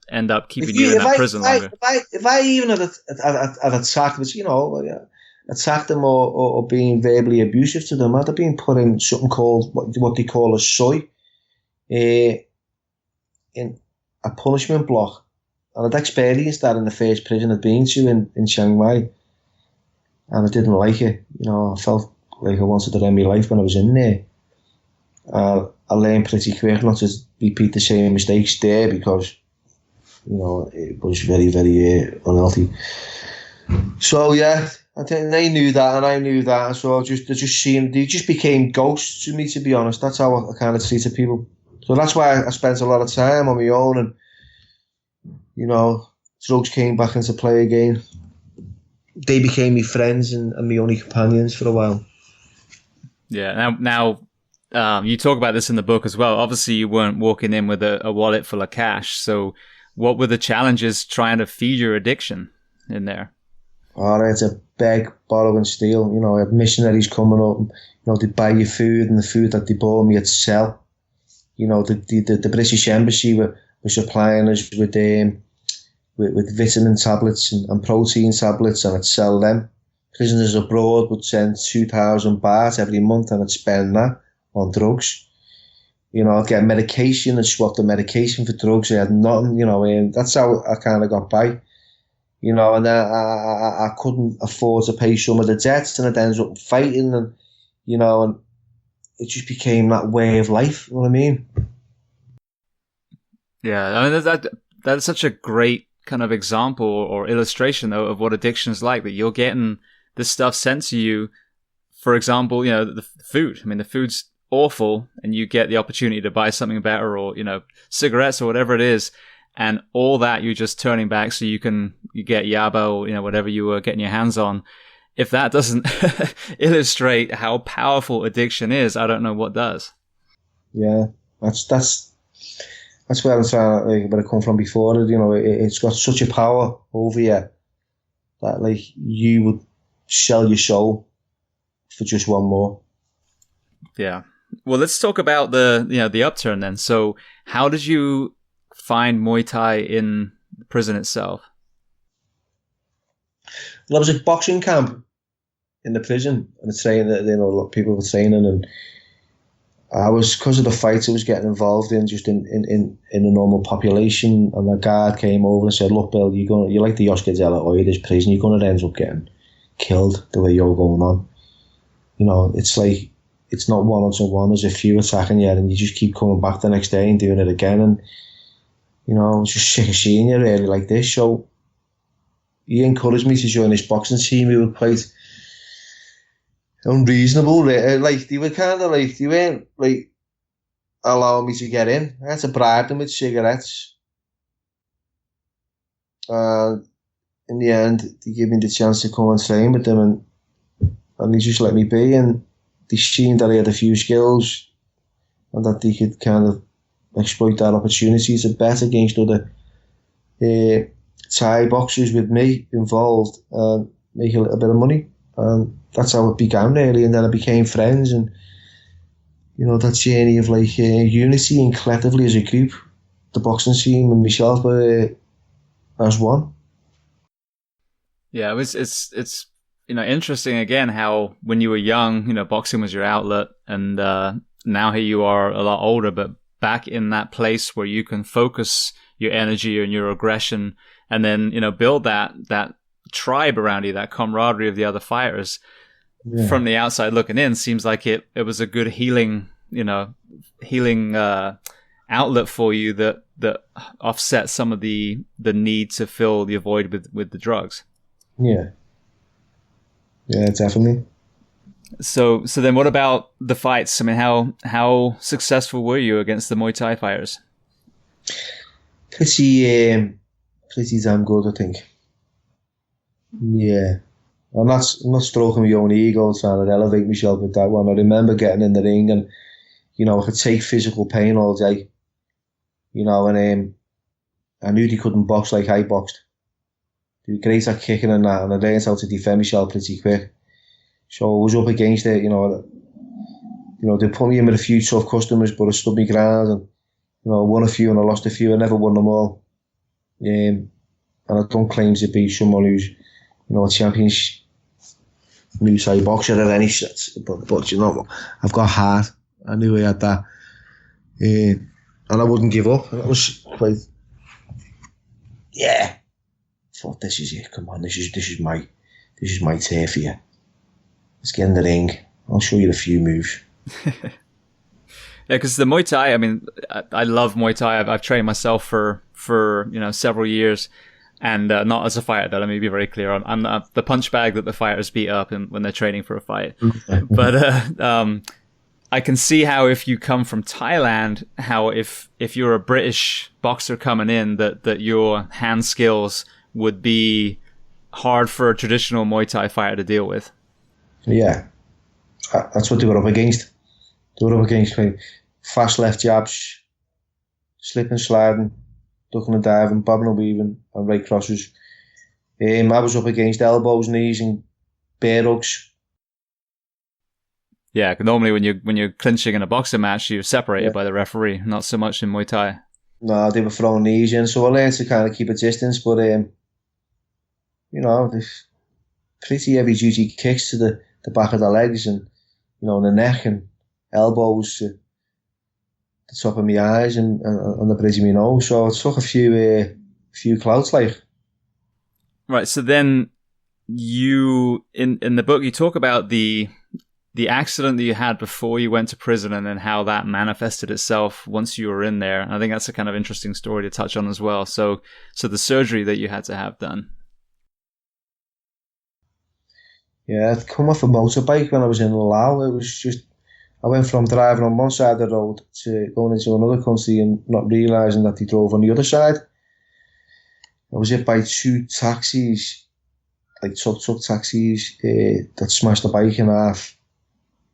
end up keeping you in that prison longer. If I even had attacked, attacked them or being verbally abusive to them, I'd have been put in something called what they call a soy, in a punishment block, and I'd experienced that in the first prison I'd been to in Chiang Mai, and I didn't like it. I felt like I wanted to end my life when I was in there. I learned pretty quick not to repeat the same mistakes there because, it was very, very unhealthy. So yeah, I think they knew that and I knew that. So they just became ghosts to me, to be honest. That's how I kind of treated people. So that's why I spent a lot of time on my own, and, drugs came back into play again. They became my friends and my only companions for a while. Yeah. Now, you talk about this in the book as well. Obviously, you weren't walking in with a wallet full of cash. So what were the challenges trying to feed your addiction in there? Oh, I had to beg, borrow and steal. I had missionaries coming up and, they'd buy you food, and the food that they bought me, I'd sell. The British Embassy were supplying us with vitamin tablets and protein tablets, and I'd sell them. Prisoners abroad would send 2,000 baht every month, and I'd spend that on drugs. I'd get medication and swap the medication for drugs. I had nothing, and that's how I kind of got by. And then I couldn't afford to pay some of the debts, and I'd end up fighting, and it just became that way of life. You know what I mean? Yeah, I mean that's such a great kind of example or illustration though of what addiction is like, that you're getting this stuff sent to you. For example, the food. I mean, the food's awful, and you get the opportunity to buy something better, or cigarettes or whatever it is, and all that you're just turning back so you get yaba or whatever you were getting your hands on. If that doesn't illustrate how powerful addiction is, I don't know what does. Yeah, that's where I'm trying, where I come from before. It's got such a power over you that you would sell your soul for just one more. Yeah. Well, let's talk about the upturn then. So how did you find Muay Thai in the prison itself? Well, I was at boxing camp in the prison, and a lot of people were training, and I was, because of the fights I was getting involved in, just in the normal population, and the guard came over and said, "Look, Bill, you're like the Oscar de la Hoya, this prison, you're going to end up getting killed the way you're going on. It's like, it's not one-on-one, there's a few attacking you, and you just keep coming back the next day and doing it again, and I was just sick of seeing you really like this." So he encouraged me to join this boxing team. We were quite unreasonable. They were kind of they weren't allowing me to get in. I had to bribe them with cigarettes. In the end, they gave me the chance to come and train with them, and they just let me be, and they seen that I had a few skills and that they could kind of exploit that opportunity to bet against other Thai boxers with me involved and make a little bit of money. And that's how it began really, and then I became friends, and that journey of unity and collectively as a group, the boxing team and myself as one. Yeah, it's interesting again how when you were young, boxing was your outlet, and now here you are a lot older, but back in that place where you can focus your energy and your aggression, and then build that tribe around you, that camaraderie of the other fighters. Yeah. From the outside looking in, seems like it was a good healing outlet for you that offset some of the need to fill the void with the drugs. Yeah, definitely. So then what about the fights? I mean, how successful were you against the Muay Thai fighters? Pretty damn good, I think. Yeah. I'm not stroking my own ego, trying to elevate myself with that one. I remember getting in the ring and, I could take physical pain all day, and I knew they couldn't box like I boxed. They were great at kicking and that, and I learned how to defend myself pretty quick. So I was up against it, they put me in with a few tough customers, but I stood my ground and, I won a few and I lost a few. I never won them all. And I don't claim to be someone who's, a champion Muay Thai boxer at any sense, but I've got heart. I knew I had that, and I wouldn't give up. And I was quite, I thought, this is it. Come on, this is my turf here. Let's get in the ring. I'll show you a few moves. Yeah, because the Muay Thai, I mean, I love Muay Thai. I've trained myself for several years, and not as a fighter, though. Let me be very clear. I'm the punch bag that the fighters beat up when they're training for a fight. But I can see how if you come from Thailand, how if you're a British boxer coming in, that your hand skills would be hard for a traditional Muay Thai fighter to deal with. Yeah, that's what they were up against. They were up against fast left jabs, slipping, sliding, ducking and diving, bobbing and weaving, and right crosses. I was up against elbows, knees, and bear hugs. Yeah, normally when you're clinching in a boxing match, you're separated by the referee. Not so much in Muay Thai. No, they were throwing knees in, so I learned to kind of keep a distance. But the pretty heavy duty kicks to the back of the legs and the neck and elbows to the top of my eyes and the bridge of my nose. So it took a few clouds like. Right. So then you in the book you talk about the accident that you had before you went to prison and then how that manifested itself once you were in there. And I think that's a kind of interesting story to touch on as well. So the surgery that you had to have done. Yeah, I'd come off a motorbike when I was in Laos. It was just, I went from driving on one side of the road to going into another country and not realising that they drove on the other side. I was hit by two taxis, like truck taxis, that smashed the bike in half.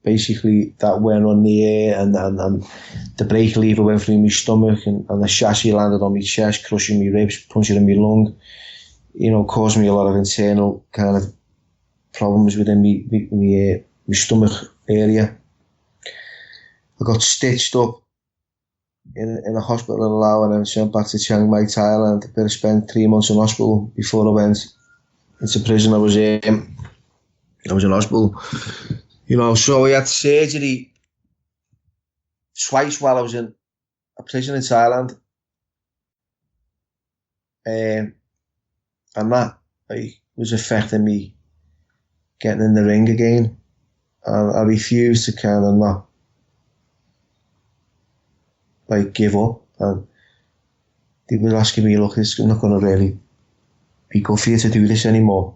Basically, that went on the air and the brake lever went through my stomach and the chassis landed on my chest, crushing my ribs, puncturing my lung, caused me a lot of internal kind of problems within my stomach area. I got stitched up in a hospital in Laos and then sent back to Chiang Mai, Thailand. I spent 3 months in hospital before I went into prison. I was in hospital. So I had surgery twice while I was in a prison in Thailand. And that was affecting me getting in the ring again. And I refused to kind of not give up. And they were asking me, look, it's not going to really be good for you to do this anymore.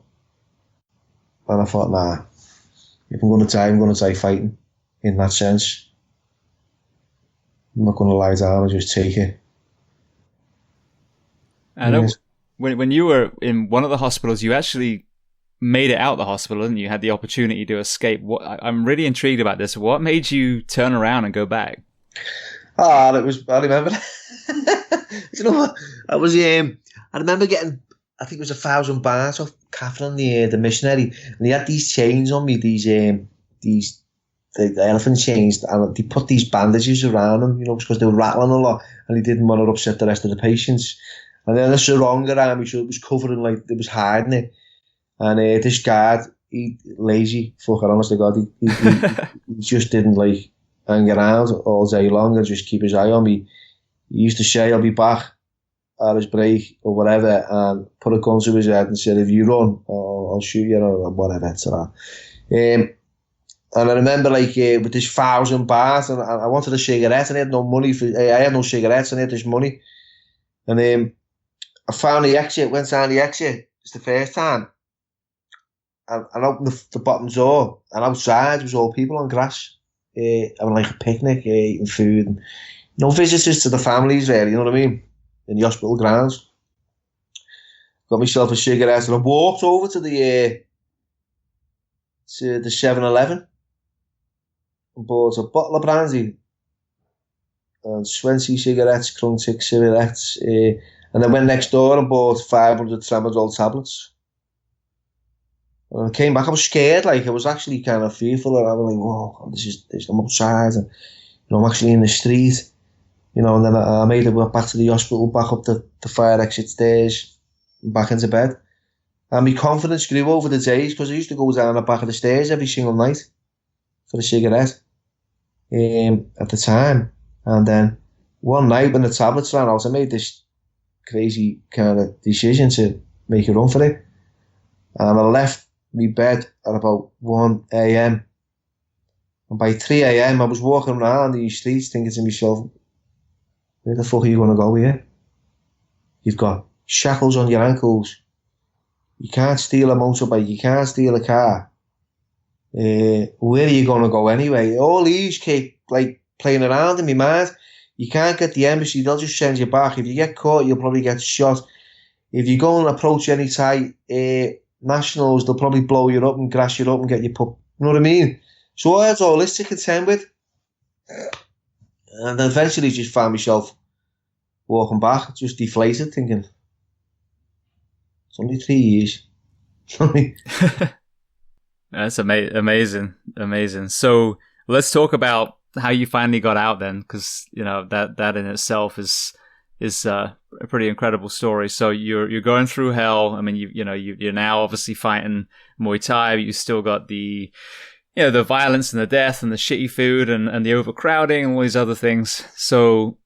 And I thought, nah, if I'm going to die fighting in that sense. I'm not going to lie down and just take it. I know when you were in one of the hospitals, you actually made it out the hospital and you had the opportunity to escape. I'm really intrigued about this. What made you turn around and go back? I remember. I remember getting, I think it was 1,000 baht off Catherine, the missionary, and he had these chains on me, the elephant chains, and they put these bandages around him, because they were rattling a lot, and he didn't want to upset the rest of the patients. And then the sarong around me, so it was covering, it was hiding it. And this guard, he lazy, fucker, honest to God, he just didn't hang around all day long and just keep his eye on me. He used to say, I'll be back at his break or whatever, and put a gun to his head and said, if you run, I'll shoot you or whatever. So and I remember with this 1,000 baht, and I wanted a cigarette and I had no money I had no cigarettes and I had this money. And I found the exit, went down the exit. It's the first time. And opened the bottom door, and outside was all people on grass, having a picnic, eating food, and visitors to the families there, you know what I mean, in the hospital grounds. Got myself a cigarette, and I walked over to the to the 7-Eleven and bought a bottle of brandy and 20 cigarettes, Klong cigarettes, and I went next door and bought 500 tramadol tablets. And I came back, I was scared, like, I was actually kind of fearful, and I was like, whoa, I'm outside, and, I'm actually in the street, and then I made it back to the hospital, back up the fire exit stairs, and back into bed. And my confidence grew over the days, because I used to go down the back of the stairs every single night for a cigarette at the time. And then one night when the tablets ran out, I made this crazy kind of decision to make a run for it. And I left my bed at about 1 a.m. And by 3 a.m. I was walking around these streets thinking to myself, where the fuck are you going to go here? You've got shackles on your ankles. You can't steal a motorbike. You can't steal a car. Where are you going to go anyway? All these keep like playing around in my mind. You can't get the embassy. They'll just send you back. If you get caught, you'll probably get shot. If you go and approach any Thai nationals, they'll probably blow you up and grass you up and get you put. You know what I mean? So I had all this to contend with. And then eventually just found myself walking back, just deflated, thinking, it's only 3 years. That's amazing. So let's talk about how you finally got out then, because that in itself is a pretty incredible story. So you're going through hell. I mean, you're now obviously fighting Muay Thai, but you still got the the violence and the death and the shitty food and the overcrowding and all these other things. So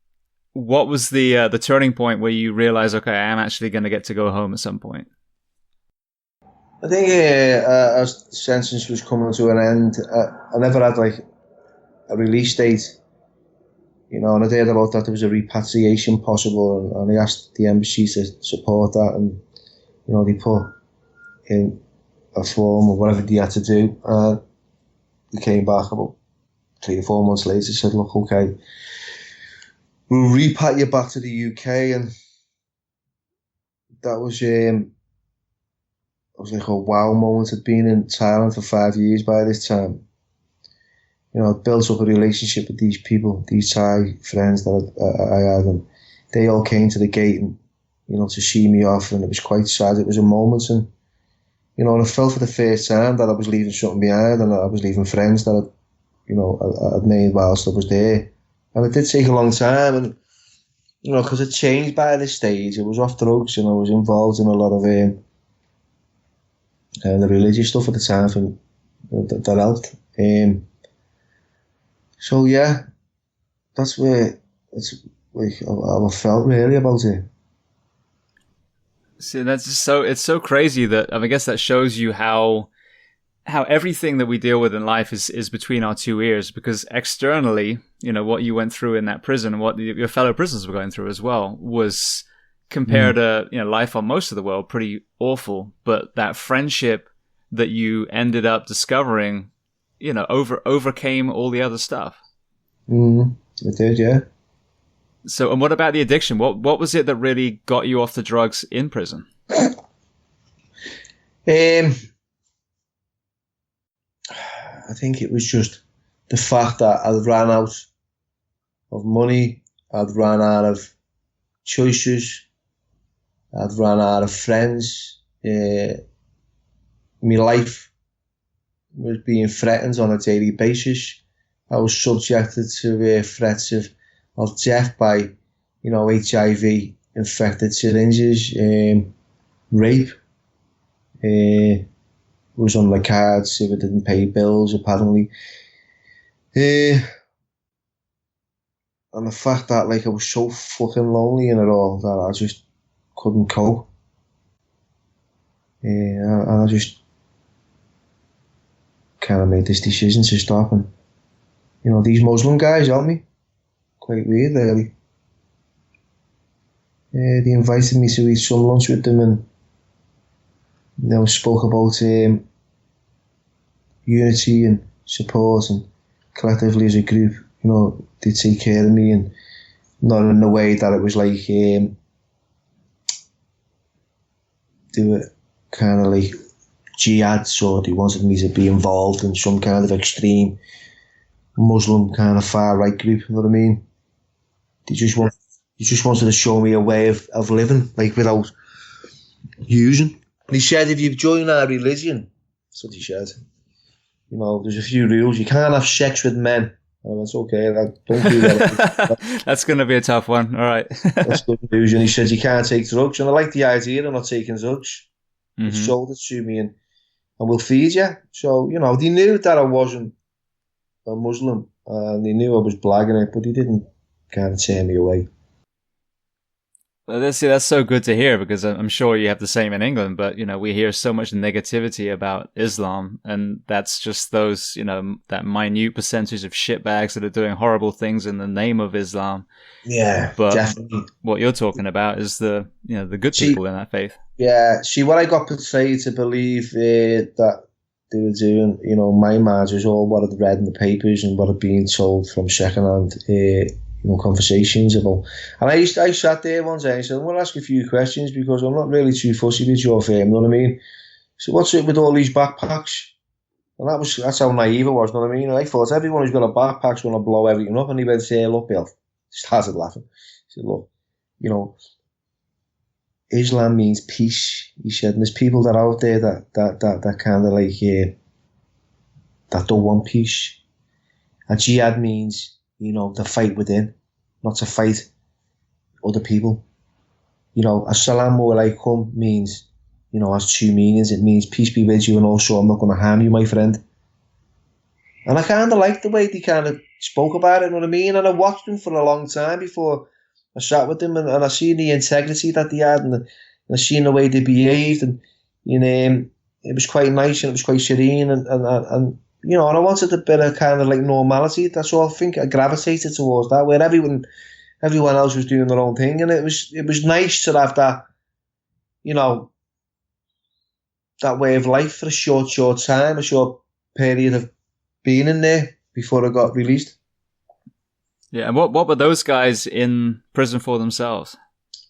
what was the turning point where you realized, okay, I am actually going to get to go home at some point? I think as the sentence was coming to an end, I never had like a release date, and I heard about that there was a repatriation possible, and I asked the embassy to support that, and they put in a form or whatever they had to do. They came back about 3 or 4 months later, said, look, okay, we'll repat you back to the UK, and that was like a wow moment. I'd been in Thailand for 5 years by this time. I'd built up a relationship with these people, these Thai friends that I had, and they all came to the gate and, to see me off, and it was quite sad. It was a moment, and, and I felt for the first time that I was leaving something behind, and I was leaving friends that I'd made whilst I was there. And it did take a long time, and, because it changed by this stage. I was off drugs, and I was involved in a lot of the religious stuff at the time, and that helped. So yeah, that's like how I felt really about it. See, that's just it's so crazy that, I guess that shows you how everything that we deal with in life is between our two ears, because externally, what you went through in that prison and what your fellow prisoners were going through as well was, compared to, life on most of the world, pretty awful. But that friendship that you ended up discovering, overcame all the other stuff. It did, yeah. So, and what about the addiction? What was it that really got you off the drugs in prison? I think it was just the fact that I'd ran out of money, I'd ran out of choices, I'd ran out of friends. My life was being threatened on a daily basis. I was subjected to threats of death by, HIV infected syringes, rape. Was on my cards if I didn't pay bills, apparently. And the fact that I was so fucking lonely in it all that I just couldn't cope. And I just kind of made this decision to stop, and these Muslim guys helped me. Quite weird, really. They invited me to eat some lunch with them, and spoke about unity and support, and collectively as a group, they take care of me, and not in a way that it was like they were kind of like jihad, so they wanted me to be involved in some kind of extreme Muslim kind of far right group. You know what I mean? They just wanted to show me a way of living, like without using. And he said, if you join our religion, that's what he said. You know, there's a few rules. You can't have sex with men. Oh, that's okay. Don't do that. That's going to be a tough one. All right. That's good news. And he said, you can't take drugs. And I like the idea of not taking drugs. Mm-hmm. He showed it to me, and we'll feed you. So, you know, they knew that I wasn't a Muslim, and they knew I was blagging it, but they didn't kind of turn me away. Well, that's so good to hear, because I'm sure you have the same in England, but, you know, we hear so much negativity about Islam, and that's just those, you know, that minute percentage of shitbags that are doing horrible things in the name of Islam. Yeah, but definitely. What you're talking about is the good people in that faith. Yeah, see, what I got portrayed to believe that they were doing, you know, my marriage was all what I'd read in the papers and what I'd been told from secondhand conversations about. And I sat there one day and said, I'm going to ask a few questions because I'm not really too fussy with your firm, you know what I mean? So what's it with all these backpacks? And that's how naive I was, you know what I mean? And I thought everyone who's got a backpack's going to blow everything up. And he went, look, Bill, started laughing. He said, look, you know, Islam means peace, he said, and there's people that are out there that kind of like, that don't want peace. And jihad means, you know, to fight within, not to fight other people. You know, assalamu alaikum means, you know, has two meanings. It means peace be with you, and also I'm not going to harm you, my friend. And I kind of liked the way they kind of spoke about it, you know what I mean? And I watched them for a long time before I sat with them, and I seen the integrity that they had, and I seen the way they behaved, and you know, it was quite nice and it was quite serene, and you know, and I wanted a bit of kind of like normality. That's all. I think I gravitated towards that, where everyone else was doing their own thing, and it was nice to have that, you know, that way of life for a short time, a short period of being in there before I got released. Yeah, and what were those guys in prison for themselves?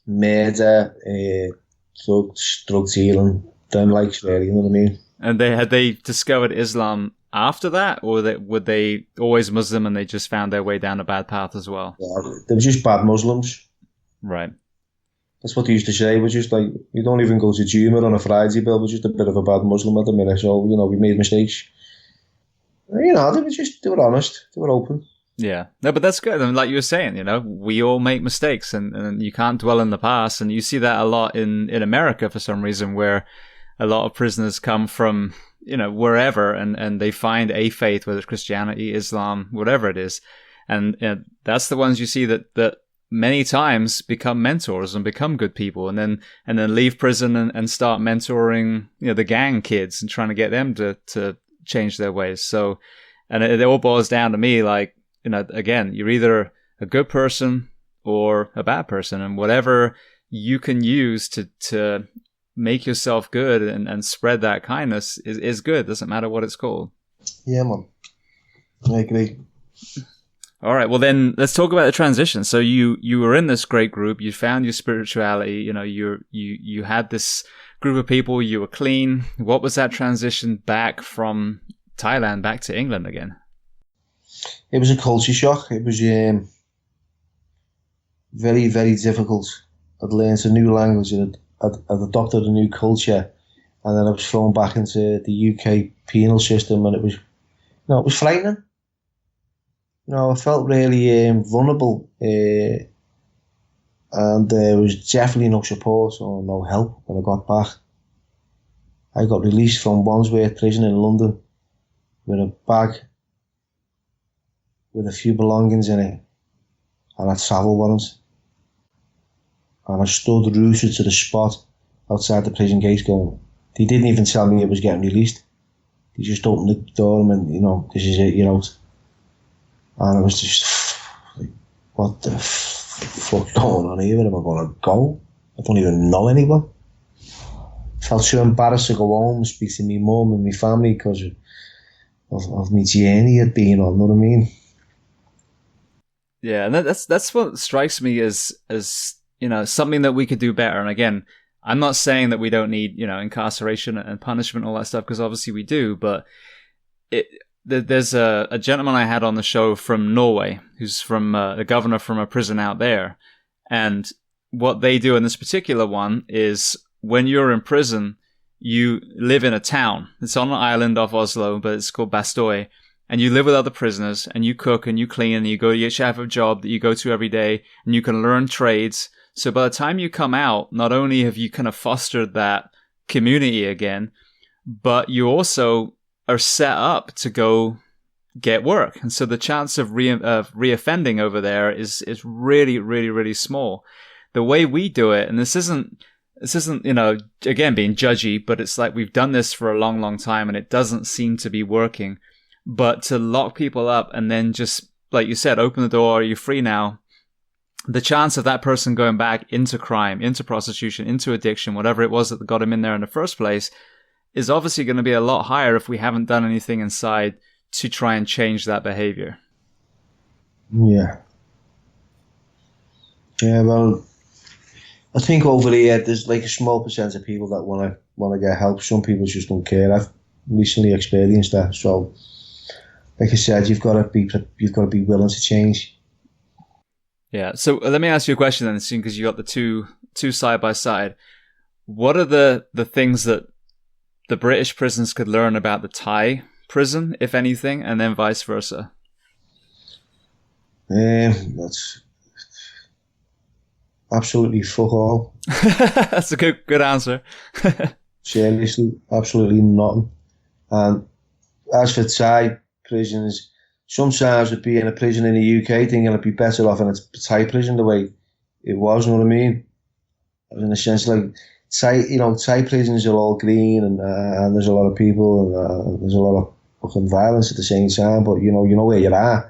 Murder, drug dealing, them likes really, you know what I mean? And had they discovered Islam after that, or were they always Muslim and they just found their way down a bad path as well? Yeah, they were just bad Muslims. Right. That's what they used to say. We're just like, we don't even go to Juma on a Friday, Bill. We're just a bit of a bad Muslim at the minute. So, you know, we made mistakes. You know, they were honest. They were open. Yeah. No, but that's good. I mean, like you were saying, you know, we all make mistakes, and you can't dwell in the past. And you see that a lot in America for some reason, where a lot of prisoners come from, you know, wherever, and they find a faith, whether it's Christianity, Islam, whatever it is. And that's the ones you see that many times become mentors and become good people, and then leave prison and start mentoring, you know, the gang kids and trying to get them to change their ways. So, and it all boils down to me, like, you know, again, you're either a good person or a bad person, and whatever you can use to make yourself good and spread that kindness is good. Doesn't matter what it's called. Yeah, man. I agree. All right. Well, then let's talk about the transition. So you were in this great group. You found your spirituality. You know, you had this group of people. You were clean. What was that transition back from Thailand back to England again? It was a culture shock. It was very, very difficult. I'd learned a new language and I'd adopted a new culture, and then I was thrown back into the UK penal system, and it was, you know, it was frightening. You know, I felt really vulnerable, and there was definitely no support or no help when I got back. I got released from Wandsworth Prison in London with a bag with a few belongings in it and a travel warrant. And I stood rooted to the spot outside the prison gate going, they didn't even tell me I was getting released. They just opened the door and went, you know, this is it, you're out. And I was just like, what the fuck's going on here? Where am I going to go? I don't even know anyone. I felt so embarrassed to go home and speak to my mum and my family because of my journey had been on, you know what I mean? Yeah, and that's what strikes me as you know, something that we could do better. And again, I'm not saying that we don't need, incarceration and punishment, all that stuff, because obviously we do, but there's a gentleman I had on the show from Norway, who's from the governor from a prison out there. And what they do in this particular one is when you're in prison, you live in a town. It's on an island off Oslo, but it's called Bastøy. And you live with other prisoners, and you cook and you clean, and you have a job that you go to every day, and you can learn trades. So by the time you come out, not only have you kind of fostered that community again, but you also are set up to go get work. And so the chance of reoffending over there is really, really, really small. The way we do it, and this isn't, again, being judgy, but it's like we've done this for a long, long time and it doesn't seem to be working. But to lock people up and then just, like you said, open the door, you're free now. The chance of that person going back into crime, into prostitution, into addiction, whatever it was that got him in there in the first place, is obviously going to be a lot higher if we haven't done anything inside to try and change that behavior. Yeah. Yeah, well, I think over here there's like a small percentage of people that want to get help. Some people just don't care. I've recently experienced that. So, like I said, you've got to be willing to change. Yeah. So let me ask you a question then, because you got the two side by side. What are the things that the British prisons could learn about the Thai prison, if anything, and then vice versa? That's absolutely fuck all. That's a good answer. Seriously, absolutely nothing. And as for Thai prisons, sometimes it'd be in a prison in the UK thinking it'd be better off in a Thai prison the way it was, you know what I mean? In a sense, like Thai prisons are all green and there's a lot of people and there's a lot of fucking violence at the same time, but you know where you are.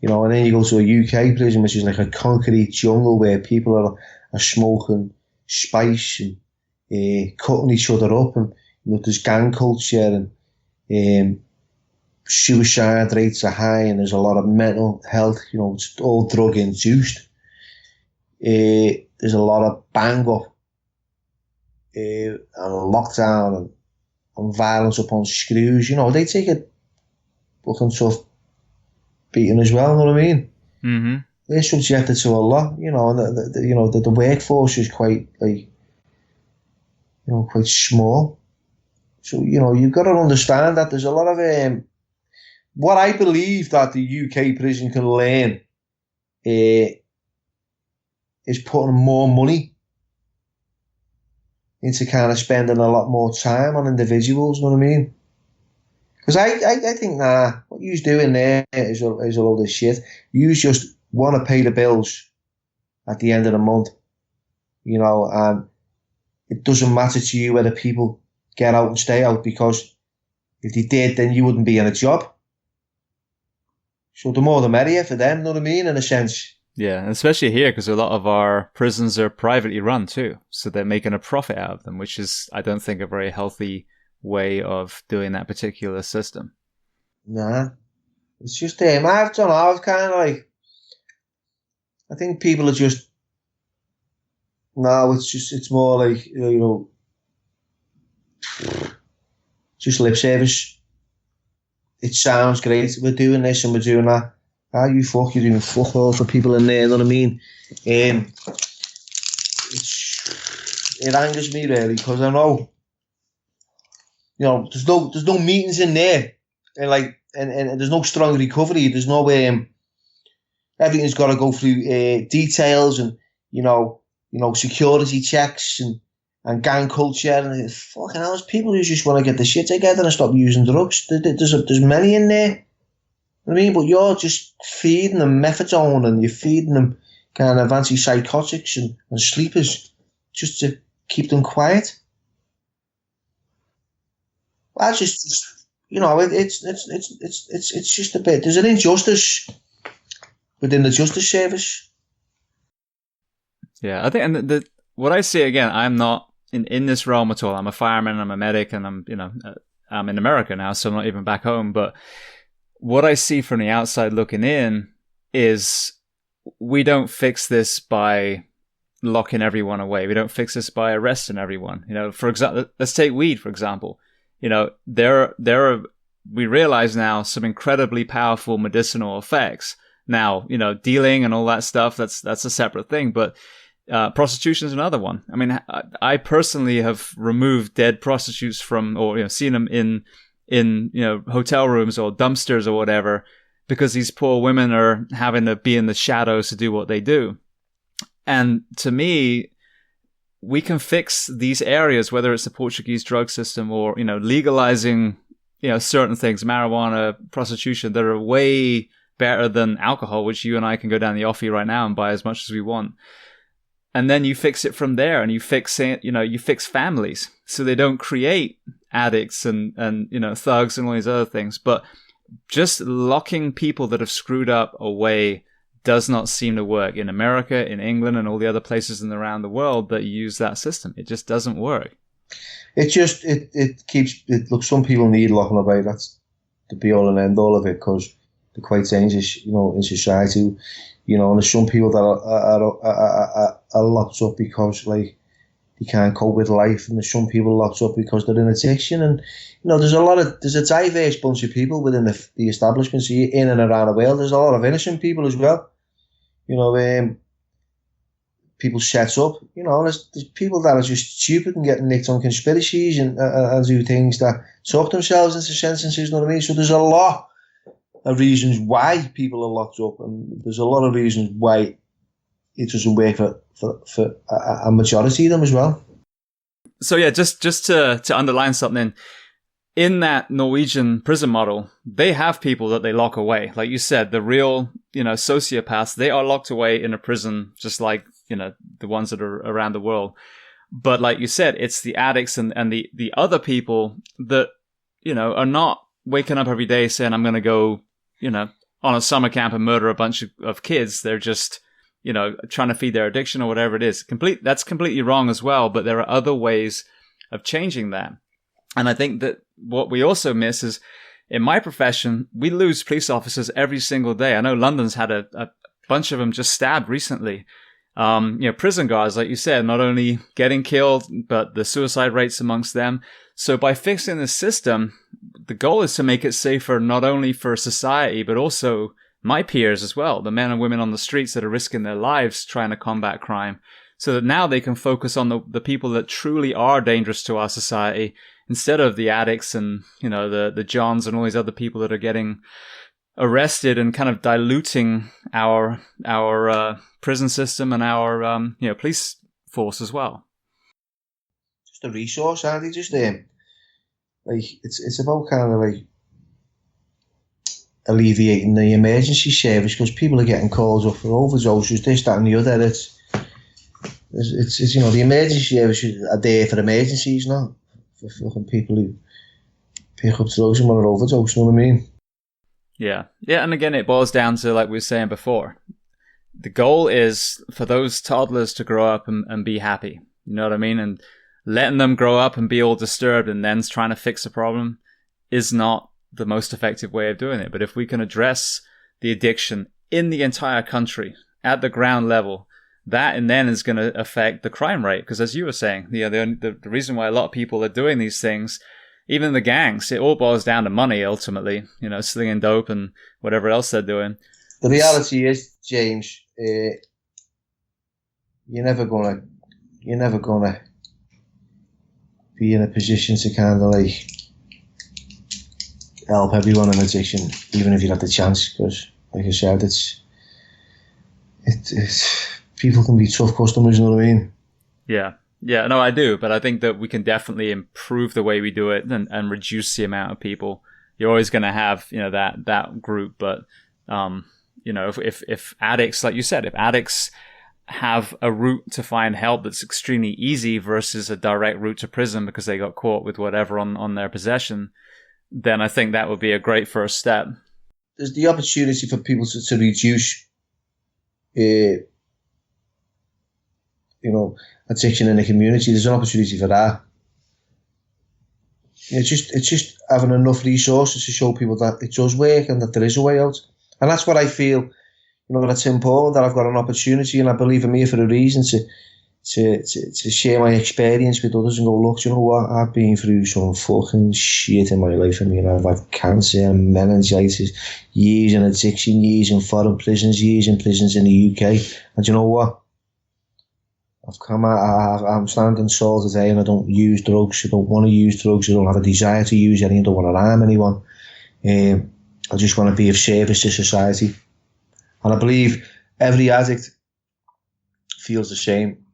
And then you go to a UK prison, which is like a concrete jungle where people are smoking spice and cutting each other up, and there's gang culture and suicide rates are high, and there's a lot of mental health. It's all drug induced. There's a lot of bang up and lockdown and violence upon screws. They take it fucking tough beating as well. You know what I mean? Mm-hmm. They're subjected to a lot. And the workforce is quite quite small. So you've got to understand that there's a lot of what I believe that the UK prison can learn is putting more money into kind of spending a lot more time on individuals, you know what I mean? Because I think, what you're doing there is a load of shit. You just want to pay the bills at the end of the month, and it doesn't matter to you whether people get out and stay out, because if they did, then you wouldn't be in a job. So the more the merrier for them, you know what I mean, in a sense. Yeah, and especially here, because a lot of our prisons are privately run too. So they're making a profit out of them, which is, I don't think, a very healthy way of doing that particular system. Nah. It's just, I don't know, I was kind of like, I think people are just, no, it's more like, just lip service. It sounds great, we're doing this and we're doing that. You're doing fuck all for people in there, you know what I mean? It angers me really, because I know, there's no meetings in there, and and there's no strong recovery. There's no everything's got to go through details and security checks and gang culture, and fucking hell, there's people who just want to get the shit together and stop using drugs. There's many in there. I mean, but you're just feeding them methadone and you're feeding them kind of antipsychotics and sleepers just to keep them quiet. Well, that's just it's just a bit. There's an injustice within the justice service. Yeah, I think, and what I see again, I'm not in this realm at all. I'm a fireman, I'm a medic, and I'm in America now, so I'm not even back home. But what I see from the outside looking in is we don't fix this by locking everyone away. We don't fix this by arresting everyone. You know, for example, let's take weed, for example. You know, there are, we realize now, some incredibly powerful medicinal effects. Now, you know, dealing and all that stuff, that's a separate thing, but prostitution is another one. I mean, I personally have removed dead prostitutes from, or, you know, seen them in, you know, hotel rooms or dumpsters or whatever, because these poor women are having to be in the shadows to do what they do. And to me, we can fix these areas, whether it's the Portuguese drug system or, you know, legalizing, you know, certain things, marijuana, prostitution, that are way better than alcohol, which you and I can go down the offie right now and buy as much as we want. And then you fix it from there, and you fix families so they don't create addicts and, you know, thugs and all these other things. But just locking people that have screwed up away does not seem to work in America, in England, and all the other places around the world that use that system. It just doesn't work. It just, look, some people need locking away. That's the be all and end all of it, because they're quite dangerous, you know, in society. You know, and there's some people that are locked up because, like, they can't cope with life, and there's some people locked up because they're in addiction. And, you know, there's a diverse bunch of people within the establishments in and around the world. There's a lot of innocent people as well. You know, people set up. You know, there's people that are just stupid and getting nicked on conspiracies and do things that talk themselves into sentences. You know what I mean? So there's a lot of reasons why people are locked up, and there's a lot of reasons why it doesn't work for a majority of them as well. So yeah, just to underline something, in that Norwegian prison model, they have people that they lock away. Like you said, the real, you know, sociopaths, they are locked away in a prison, just like, you know, the ones that are around the world. But like you said, it's the addicts and the other people that, you know, are not waking up every day saying, I'm going to go, you know, on a summer camp and murder a bunch of kids. They're just, you know, trying to feed their addiction or whatever it is. That's completely wrong as well. But there are other ways of changing that. And I think that what we also miss is, in my profession, we lose police officers every single day. I know London's had a bunch of them just stabbed recently. You know, prison guards, like you said, not only getting killed, but the suicide rates amongst them. So by fixing the system, the goal is to make it safer, not only for society, but also my peers as well, the men and women on the streets that are risking their lives trying to combat crime, so that now they can focus on the people that truly are dangerous to our society, instead of the addicts and, you know, the Johns and all these other people that are getting arrested and kind of diluting our prison system and our you know, police force as well. Just a resource, Andy. Just like, it's about kind of like alleviating the emergency service, because people are getting calls up for overdoses, this, that, and the other. It's you know, the emergency services are there for emergencies, not for fucking people who pick up drugs and want to overdose. You know what I mean? Yeah, and again, it boils down to, like we were saying before, the goal is for those toddlers to grow up and be happy. You know what I mean? And letting them grow up and be all disturbed and then trying to fix a problem is not the most effective way of doing it. But if we can address the addiction in the entire country at the ground level, that and then is going to affect the crime rate. Because as you were saying, the reason why a lot of people are doing these things, even the gangs, it all boils down to money ultimately, you know, slinging dope and whatever else they're doing. The reality is, James, you're never gonna be in a position to kind of like help everyone in addiction, even if you had the chance, because like I said, it's people can be tough customers, you know what I mean? Yeah, no, I do, but I think that we can definitely improve the way we do it and reduce the amount of people. You're always going to have, you know, that group, but you know, if addicts, like you said, if addicts have a route to find help that's extremely easy versus a direct route to prison because they got caught with whatever on their possession, then I think that would be a great first step. There's the opportunity for people to reduce, you know, addiction in the community. There's an opportunity for that. It's just having enough resources to show people that it does work and that there is a way out. And that's what I feel, you know, that's important, that I've got an opportunity, and I believe I'm here for a reason to share my experience with others and go, look, you know what, I've been through some fucking shit in my life. I mean, I've had cancer, meningitis, years in addiction, years in foreign prisons, years in prisons in the UK. And you know what? I'm standing tall today, and I don't use drugs. I don't want to use drugs. I don't have a desire to use any. I don't want to harm anyone. I just want to be of service to society. And I believe every addict feels the same.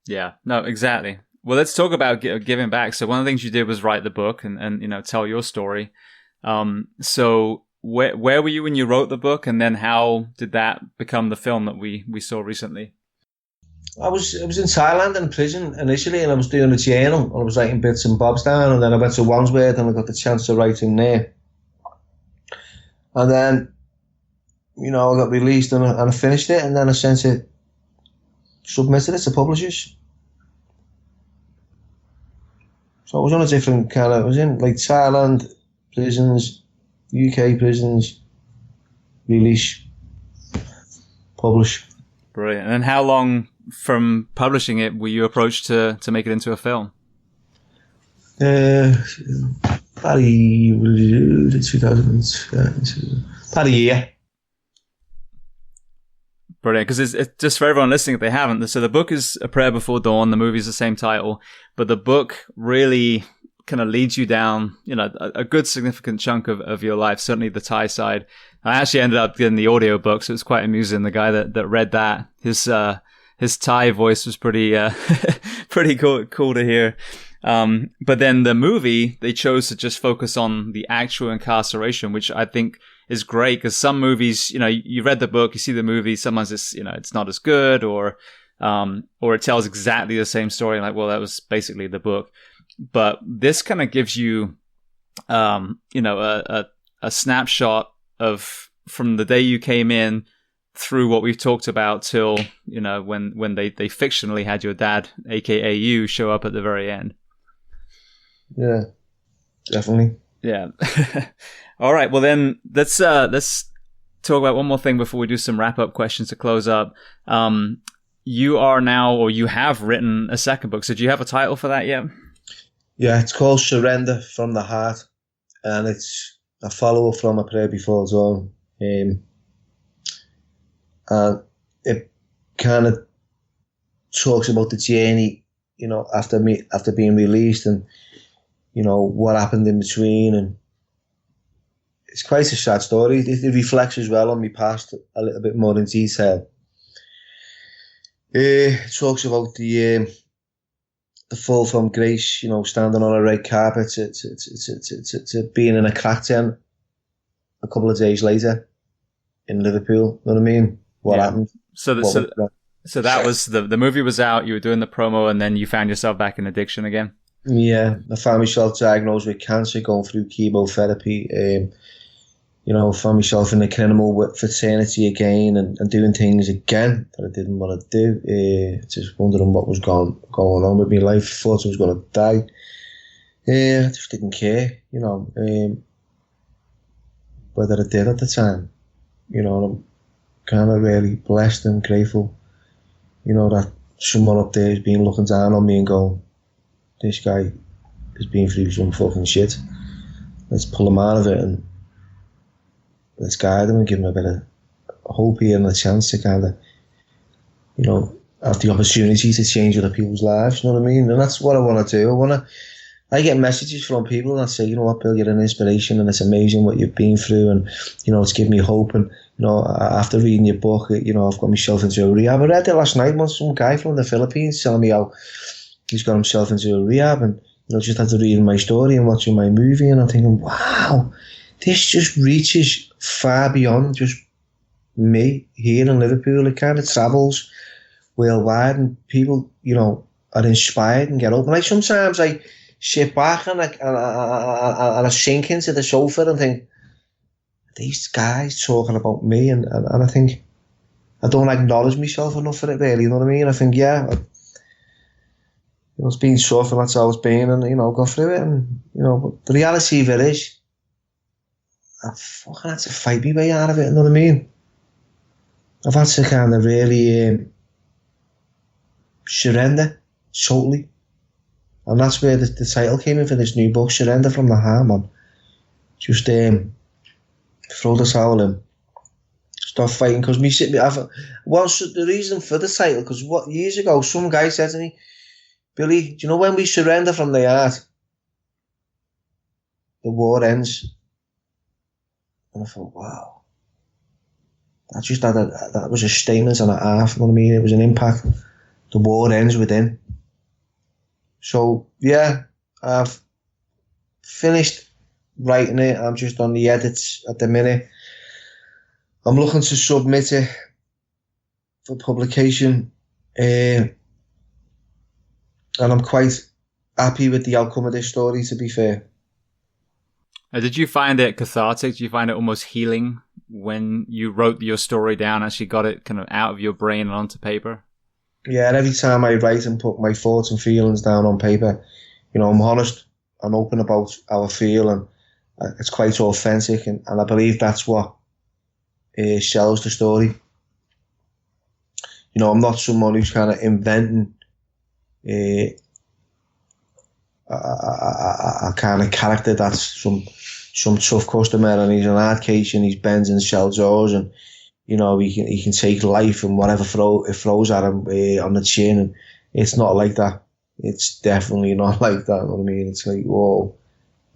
Yeah, no, exactly. Well, let's talk about giving back. So one of the things you did was write the book and you know, tell your story. So where were you when you wrote the book, and then how did that become the film that we saw recently? I was in Thailand in prison initially, and I was doing a journal, and I was writing bits and bobs down, and then I went to Wandsworth and I got the chance to write in there. And then, you know, I got released and I finished it, and then I submitted it to publishers. So I was on a different kind of, I was in like Thailand prisons, UK prisons, release, publish. Brilliant. And how long from publishing it were you approached to make it into a film? About a year. Brilliant, because it's just for everyone listening if they haven't. So the book is A Prayer Before Dawn. The movie is the same title, but the book really kind of leads you down, you know, a good significant chunk of your life. Certainly the Thai side. I actually ended up getting the audio book, so it was quite amusing. The guy that read that, his Thai voice was pretty pretty cool to hear. But then the movie, they chose to just focus on the actual incarceration, which I think is great, because some movies, you know, you read the book, you see the movie, sometimes it's, you know, it's not as good, or it tells exactly the same story. Like, well, that was basically the book. But this kind of gives you, you know, a snapshot of from the day you came in through what we've talked about till, you know, when they fictionally had your dad, aka you, show up at the very end. Yeah, definitely. Yeah. All right. Well, then let's talk about one more thing before we do some wrap up questions to close up. You are now, or you have written a second book. So do you have a title for that yet? Yeah, it's called Surrender from the Heart, and it's a follow-up from A Prayer Before Dawn. And it kind of talks about the journey, you know, after being released, and you know what happened in between, and it's quite a sad story. It reflects as well on my past a little bit more in detail. It talks about the fall from grace, you know, standing on a red carpet to being in a crack tent a couple of days later in Liverpool. You know what I mean? What happened? So that was the movie was out. You were doing the promo, and then you found yourself back in addiction again. Yeah, I found myself diagnosed with cancer, going through chemotherapy. You know, found myself in a criminal fraternity again, and doing things again that I didn't want to do. Just wondering what was going on with my life. Thought I was going to die. I just didn't care, you know, whether I did at the time. You know, I'm kind of really blessed and grateful, you know, that someone up there has been looking down on me and going, this guy has been through some fucking shit. Let's pull him out of it and let's guide him and give him a bit of hope here and a chance to kind of, you know, have the opportunity to change other people's lives, you know what I mean? And that's what I want to do. I get messages from people that say, you know what, Bill, you're an inspiration and it's amazing what you've been through, and, you know, it's given me hope. And, you know, after reading your book, you know, I've got myself into a rehab. I read it last night, some guy from the Philippines telling me how he's got himself into a rehab, and, you know, just after reading my story and watching my movie, and I'm thinking, wow, this just reaches far beyond just me here in Liverpool. It kind of travels worldwide, and people, you know, are inspired and get open. Like sometimes I sit back and I sink into the sofa and think, these guys talking about me, and I think I don't acknowledge myself enough for it, really, you know what I mean? I think, yeah, you know, it's been tough and that's how it's been, and, you know, go through it, and, you know, but the reality of it is, I fucking had to fight my way out of it, you know what I mean? I've had to kind of really surrender totally. And that's where the title came in for this new book, Surrender from the Harm, man. Just throw the towel in, stop fighting. Because the reason for the title, because years ago some guy said to me, Billy, do you know when we surrender from the heart, the war ends? And I thought, wow, that was a statement and a half. You know what I mean? It was an impact. The war ends within. So yeah, I've finished writing it. I'm just on the edits at the minute. I'm looking to submit it for publication, and I'm quite happy with the outcome of this story, to be fair. Did you find it cathartic? Did you find it almost healing when you wrote your story down, actually got it kind of out of your brain and onto paper? Yeah, every time I write and put my thoughts and feelings down on paper, you know, I'm honest, I'm open about how I feel, and it's quite authentic, and I believe that's what sells the story. You know, I'm not someone who's kind of inventing a kind of character that's some tough customer and he's an hard case and he's bends and sells doors, and you know he can take life and whatever it throws at him on the chin, and it's not like that. It's definitely not like that. You know what I mean? It's like, whoa,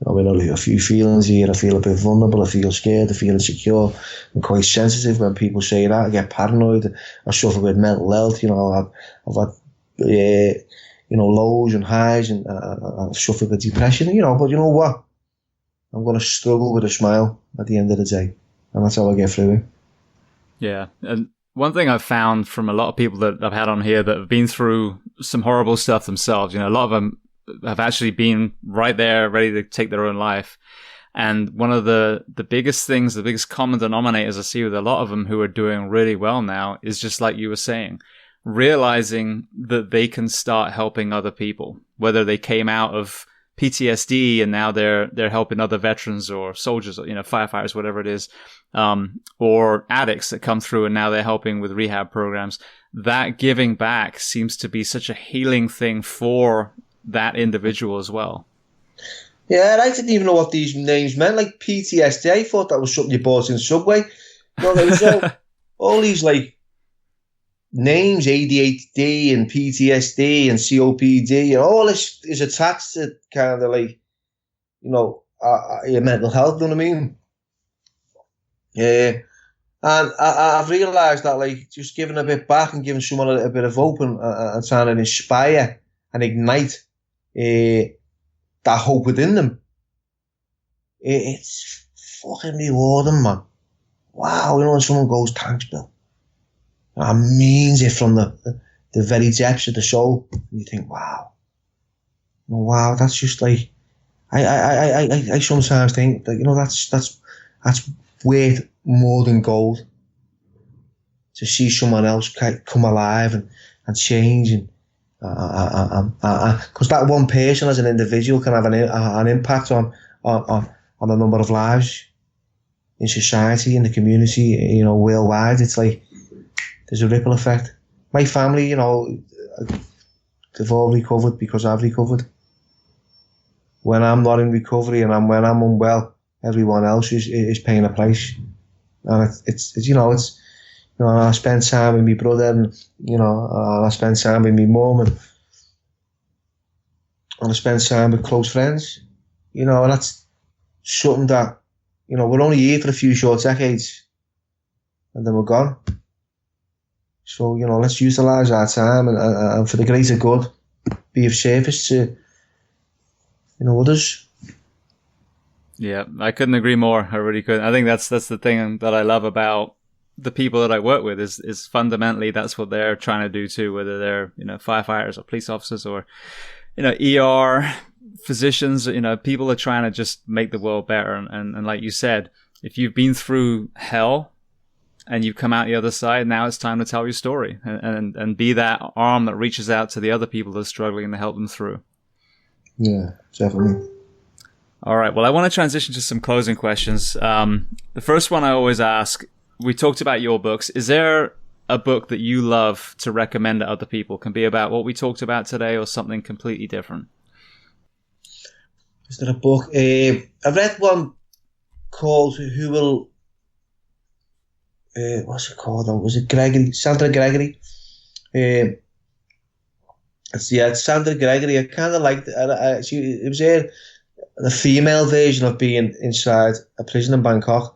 I mean, a few feelings here. I feel a bit vulnerable. I feel scared. I feel insecure. I'm quite sensitive when people say that. I get paranoid. I suffer with mental health. You know, I've had you know, lows and highs, and I've suffered with depression. You know, but you know what? I'm going to struggle with a smile at the end of the day, and that's how I get through it. Yeah, and one thing I've found from a lot of people that I've had on here that have been through some horrible stuff themselves, you know, a lot of them have actually been right there, ready to take their own life. And one of the biggest things, the biggest common denominators I see with a lot of them who are doing really well now is just like you were saying, realizing that they can start helping other people, whether they came out of PTSD and now they're helping other veterans or soldiers, or, you know, firefighters, whatever it is, or addicts that come through and now they're helping with rehab programs. That giving back seems to be such a healing thing for that individual as well. Yeah, I didn't even know what these names meant, like PTSD. I thought that was something you bought in Subway. You know, there was all these like names, ADHD and PTSD and COPD, and all this is attached to kind of like, you know, your mental health. You know what I mean? Yeah, and I've realised that like just giving a bit back and giving someone a bit of hope and trying to inspire and ignite that hope within them, it's fucking rewarding, man. Wow, you know, when someone goes, thanks, Bill. That means it from the very depths of the soul. And you think, wow. Wow, that's just like, I sometimes think that, you know, that's worth more than gold. To see someone else come alive and change, and because that one person as an individual can have an impact on a number of lives in society, in the community, you know, worldwide. It's like there's a ripple effect. My family, you know, they've all recovered because I've recovered. When I'm not in recovery and when I'm unwell, everyone else is paying a price. And it's you know, I spend time with my brother, and you know, I spend time with my mum, and I spend time with close friends. You know, and that's something that, you know, we're only here for a few short decades, and then we're gone. So, you know, let's utilise our time and for the greater good, be of service to, you know, others. Yeah, I couldn't agree more. I really couldn't. I think that's the thing that I love about the people that I work with is fundamentally that's what they're trying to do too, whether they're, you know, firefighters or police officers or, you know, ER physicians. You know, people are trying to just make the world better. And like you said, if you've been through hell and you've come out the other side, now it's time to tell your story and be that arm that reaches out to the other people that are struggling to help them through. Yeah, definitely. All right. Well, I want to transition to some closing questions. The first one I always ask, we talked about your books. Is there a book that you love to recommend to other people? Can be about what we talked about today or something completely different. Is there a book? I've read one called Who Will... what's it called? Was it Gregory? Sandra Gregory? It's Sandra Gregory. I kind of liked it. It was the female version of being inside a prison in Bangkok.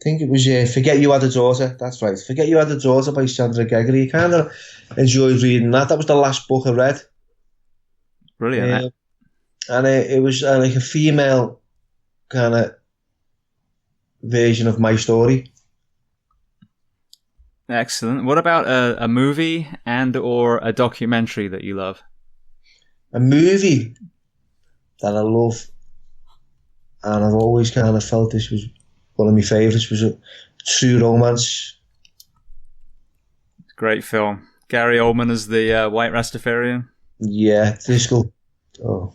I think it was Forget You Had a Daughter. That's right. Forget You Had a Daughter by Sandra Gregory. I kind of enjoyed reading that. That was the last book I read. Brilliant. And it was like a female kind of version of my story. Excellent. What about a movie and or a documentary that you love? A movie that I love, and I've always kind of felt this was one of my favourites, was a True Romance. Great film. Gary Oldman as the white Rastafarian. Yeah, Driscoll. Oh,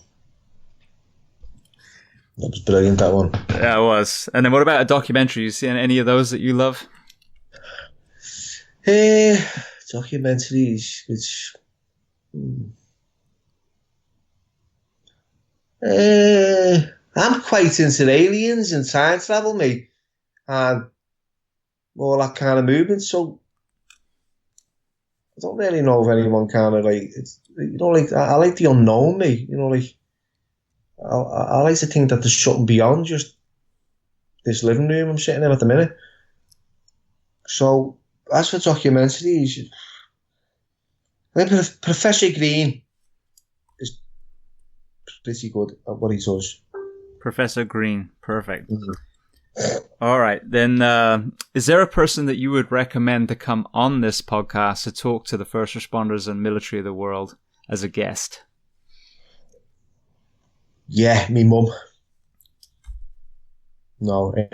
that was brilliant, that one. Yeah, it was. And then what about a documentary? You seen any of those that you love? Documentaries, which... I'm quite into aliens and time travel, mate, and all that kind of movement. So I don't really know if anyone kind of like, it's, like I like the unknown, mate. Like I like to think that there's something beyond just this living room I'm sitting in at the minute. So as for documentaries, I think Professor Green is pretty good at what he does. Professor Green, perfect. Mm-hmm. All right, then is there a person that you would recommend to come on this podcast to talk to the first responders and military of the world as a guest? Yeah, me mum. No, let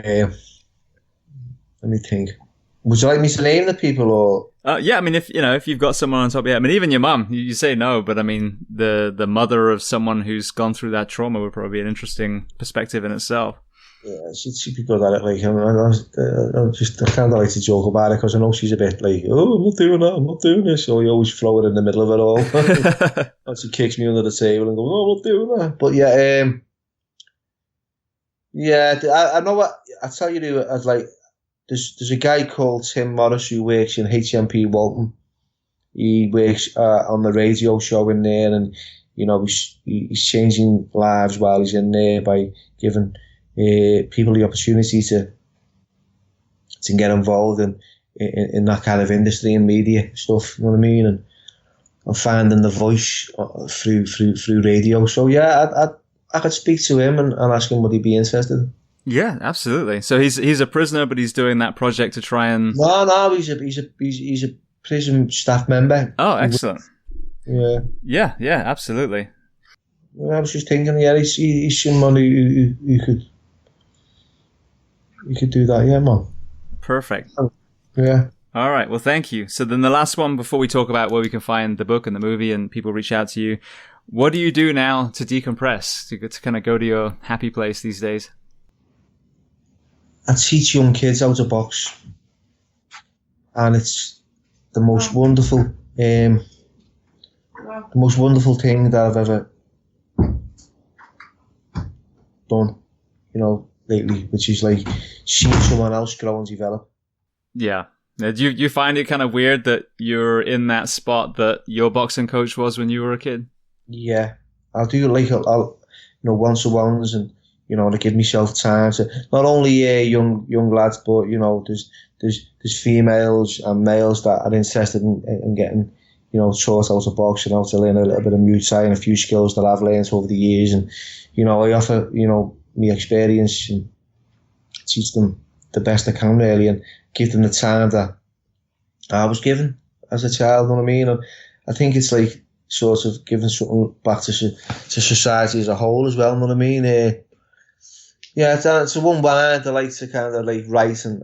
me think. Would you like me to name the people, or? Yeah, I mean, if you've got someone on top of your head, I mean, even your mum, you say no, but I mean, the mother of someone who's gone through that trauma would probably be an interesting perspective in itself. Yeah, she'd be good at it. Like, I kind of like to joke about it because I know she's a bit like, oh, I'm not doing that, I'm not doing this. So you always throw it in the middle of it all. And she kicks me under the table and goes, oh, I'm not doing that. But I know what I tell you. I'd like. There's a guy called Tim Morris who works in HMP Walton. He works on the radio show in there, and he's changing lives while he's in there by giving people the opportunity to get involved in that kind of industry and media stuff. You know what I mean? And I'm finding the voice through radio. So yeah, I could speak to him and ask him would he be interested in. Yeah, absolutely. So he's a prisoner, but he's doing that project to try and... No, he's a prison staff member. Oh, excellent. Yeah, absolutely. I was just thinking, he's someone who could do that. Yeah, man. Perfect. Yeah. All right. Well, thank you. So then the last one before we talk about where we can find the book and the movie and people reach out to you, what do you do now to decompress, to kind of go to your happy place these days? I teach young kids how to box, and it's the most wonderful, thing that I've ever done, lately, which is like seeing someone else grow and develop. Yeah. Do you find it kind of weird that you're in that spot that your boxing coach was when you were a kid? Yeah, I'll do like I'll one-to-ones and. To give myself time to not only young lads, but there's females and males that are interested in getting taught how to box and how to learn a little bit of Muay Thai and a few skills that I've learned over the years, and I offer my experience and teach them the best I can really, and give them the time that I was given as a child. You know what I mean? And I think it's like sort of giving something back to society as a whole as well. You know what I mean? Yeah, it's a one mind. I like to kind of like write and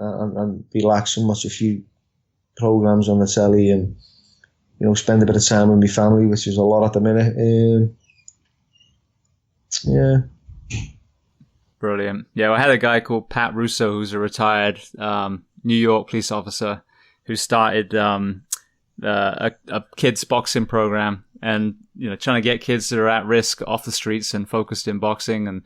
relax and watch a few programs on the telly and, spend a bit of time with my family, which is a lot at the minute. Yeah. Brilliant. Yeah, I had a guy called Pat Russo, who's a retired New York police officer, who started a kids boxing program, and trying to get kids that are at risk off the streets and focused in boxing. And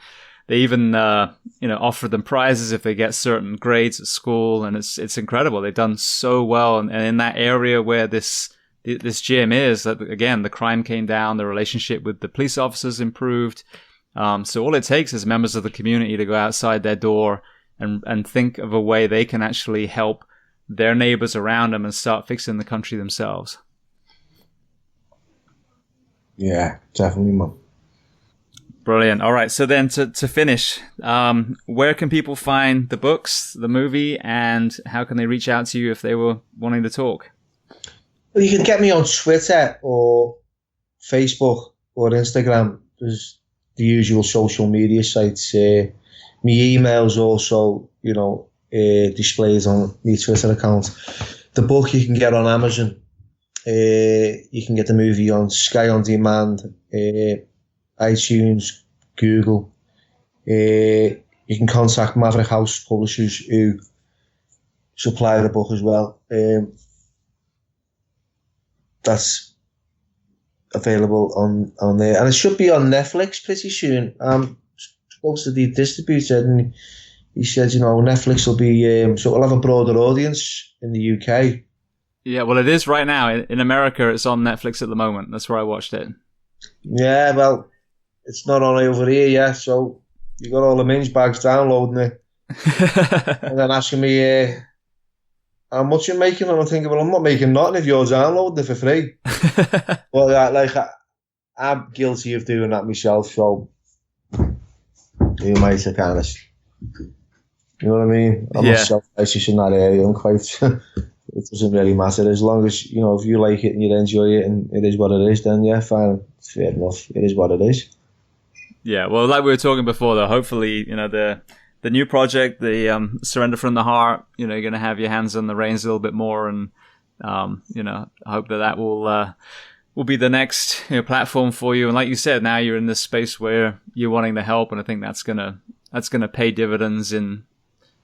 they even offer them prizes if they get certain grades at school, and it's incredible. They've done so well, and in that area where this gym is, that again, the crime came down, the relationship with the police officers improved. So all it takes is members of the community to go outside their door and think of a way they can actually help their neighbors around them and start fixing the country themselves. Yeah, definitely, man. Brilliant. All right. So then to finish, where can people find the books, the movie, and how can they reach out to you if they were wanting to talk? Well, you can get me on Twitter or Facebook or Instagram. There's the usual social media sites. My email's also, displays on my Twitter account. The book you can get on Amazon. You can get the movie on Sky On Demand, iTunes, Google. You can contact Maverick House Publishers, who supply the book as well. That's available on there, and it should be on Netflix pretty soon. I'm supposed to be distributed, and he said, Netflix will be so it'll have a broader audience in the UK. Yeah, well, it is right now. In America, it's on Netflix at the moment. That's where I watched it. Yeah, well, it's not on over here yet, so you got all the minge bags downloading it. And then asking me how much you're making, and I'm thinking, well, I'm not making nothing if you're downloading it for free. Well, I'm guilty of doing that myself, so you might have kind of, you know what I mean? I'm not self-righteous in that area. I'm quite... It doesn't really matter as long as, if you like it and you enjoy it and it is what it is, then yeah, fine, fair enough. It is what it is. Yeah, well, like we were talking before, though, hopefully, the new project, the Surrender from the Heart, you're going to have your hands on the reins a little bit more, and I hope that will be the next platform for you. And like you said, now you're in this space where you're wanting to help, and I think that's gonna pay dividends in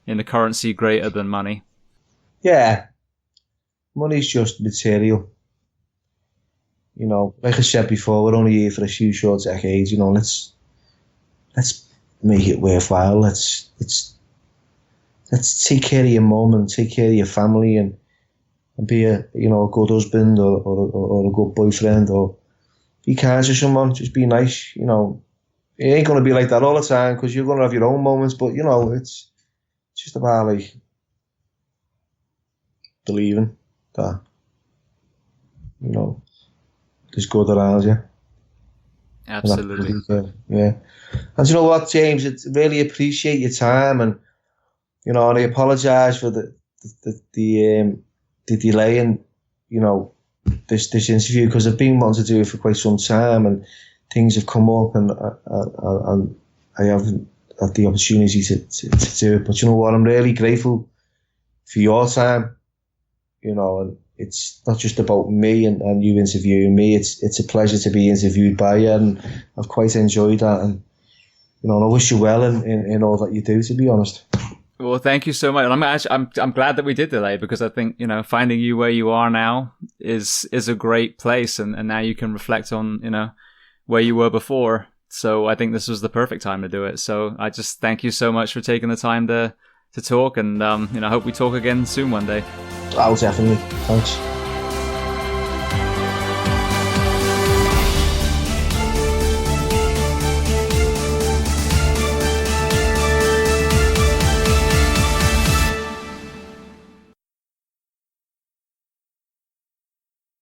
a currency greater than money. Yeah. Money's just material. Like I said before, we're only here for a few short decades. Let's make it worthwhile. Let's take care of your mum and take care of your family and be a good husband or a good boyfriend, or be kind to someone. Just be nice. It ain't gonna be like that all the time, because you're gonna have your own moments. But it's just about believing that there's good around you. Absolutely. Yeah. And you know what, James? I really appreciate your time, and and I apologise for the delay in this interview, because I've been wanting to do it for quite some time, and things have come up, and I haven't had the opportunity to do it. But you know what? I'm really grateful for your time. And it's not just about me and you interviewing me. It's a pleasure to be interviewed by you, and I've quite enjoyed that. And I wish you well in all that you do, to be honest. Well, thank you so much. And I'm glad that we did delay, because I think finding you where you are now is a great place, and now you can reflect on where you were before. So I think this was the perfect time to do it. So I just thank you so much for taking the time to talk, and I hope we talk again soon one day. Oh, definitely. Thanks.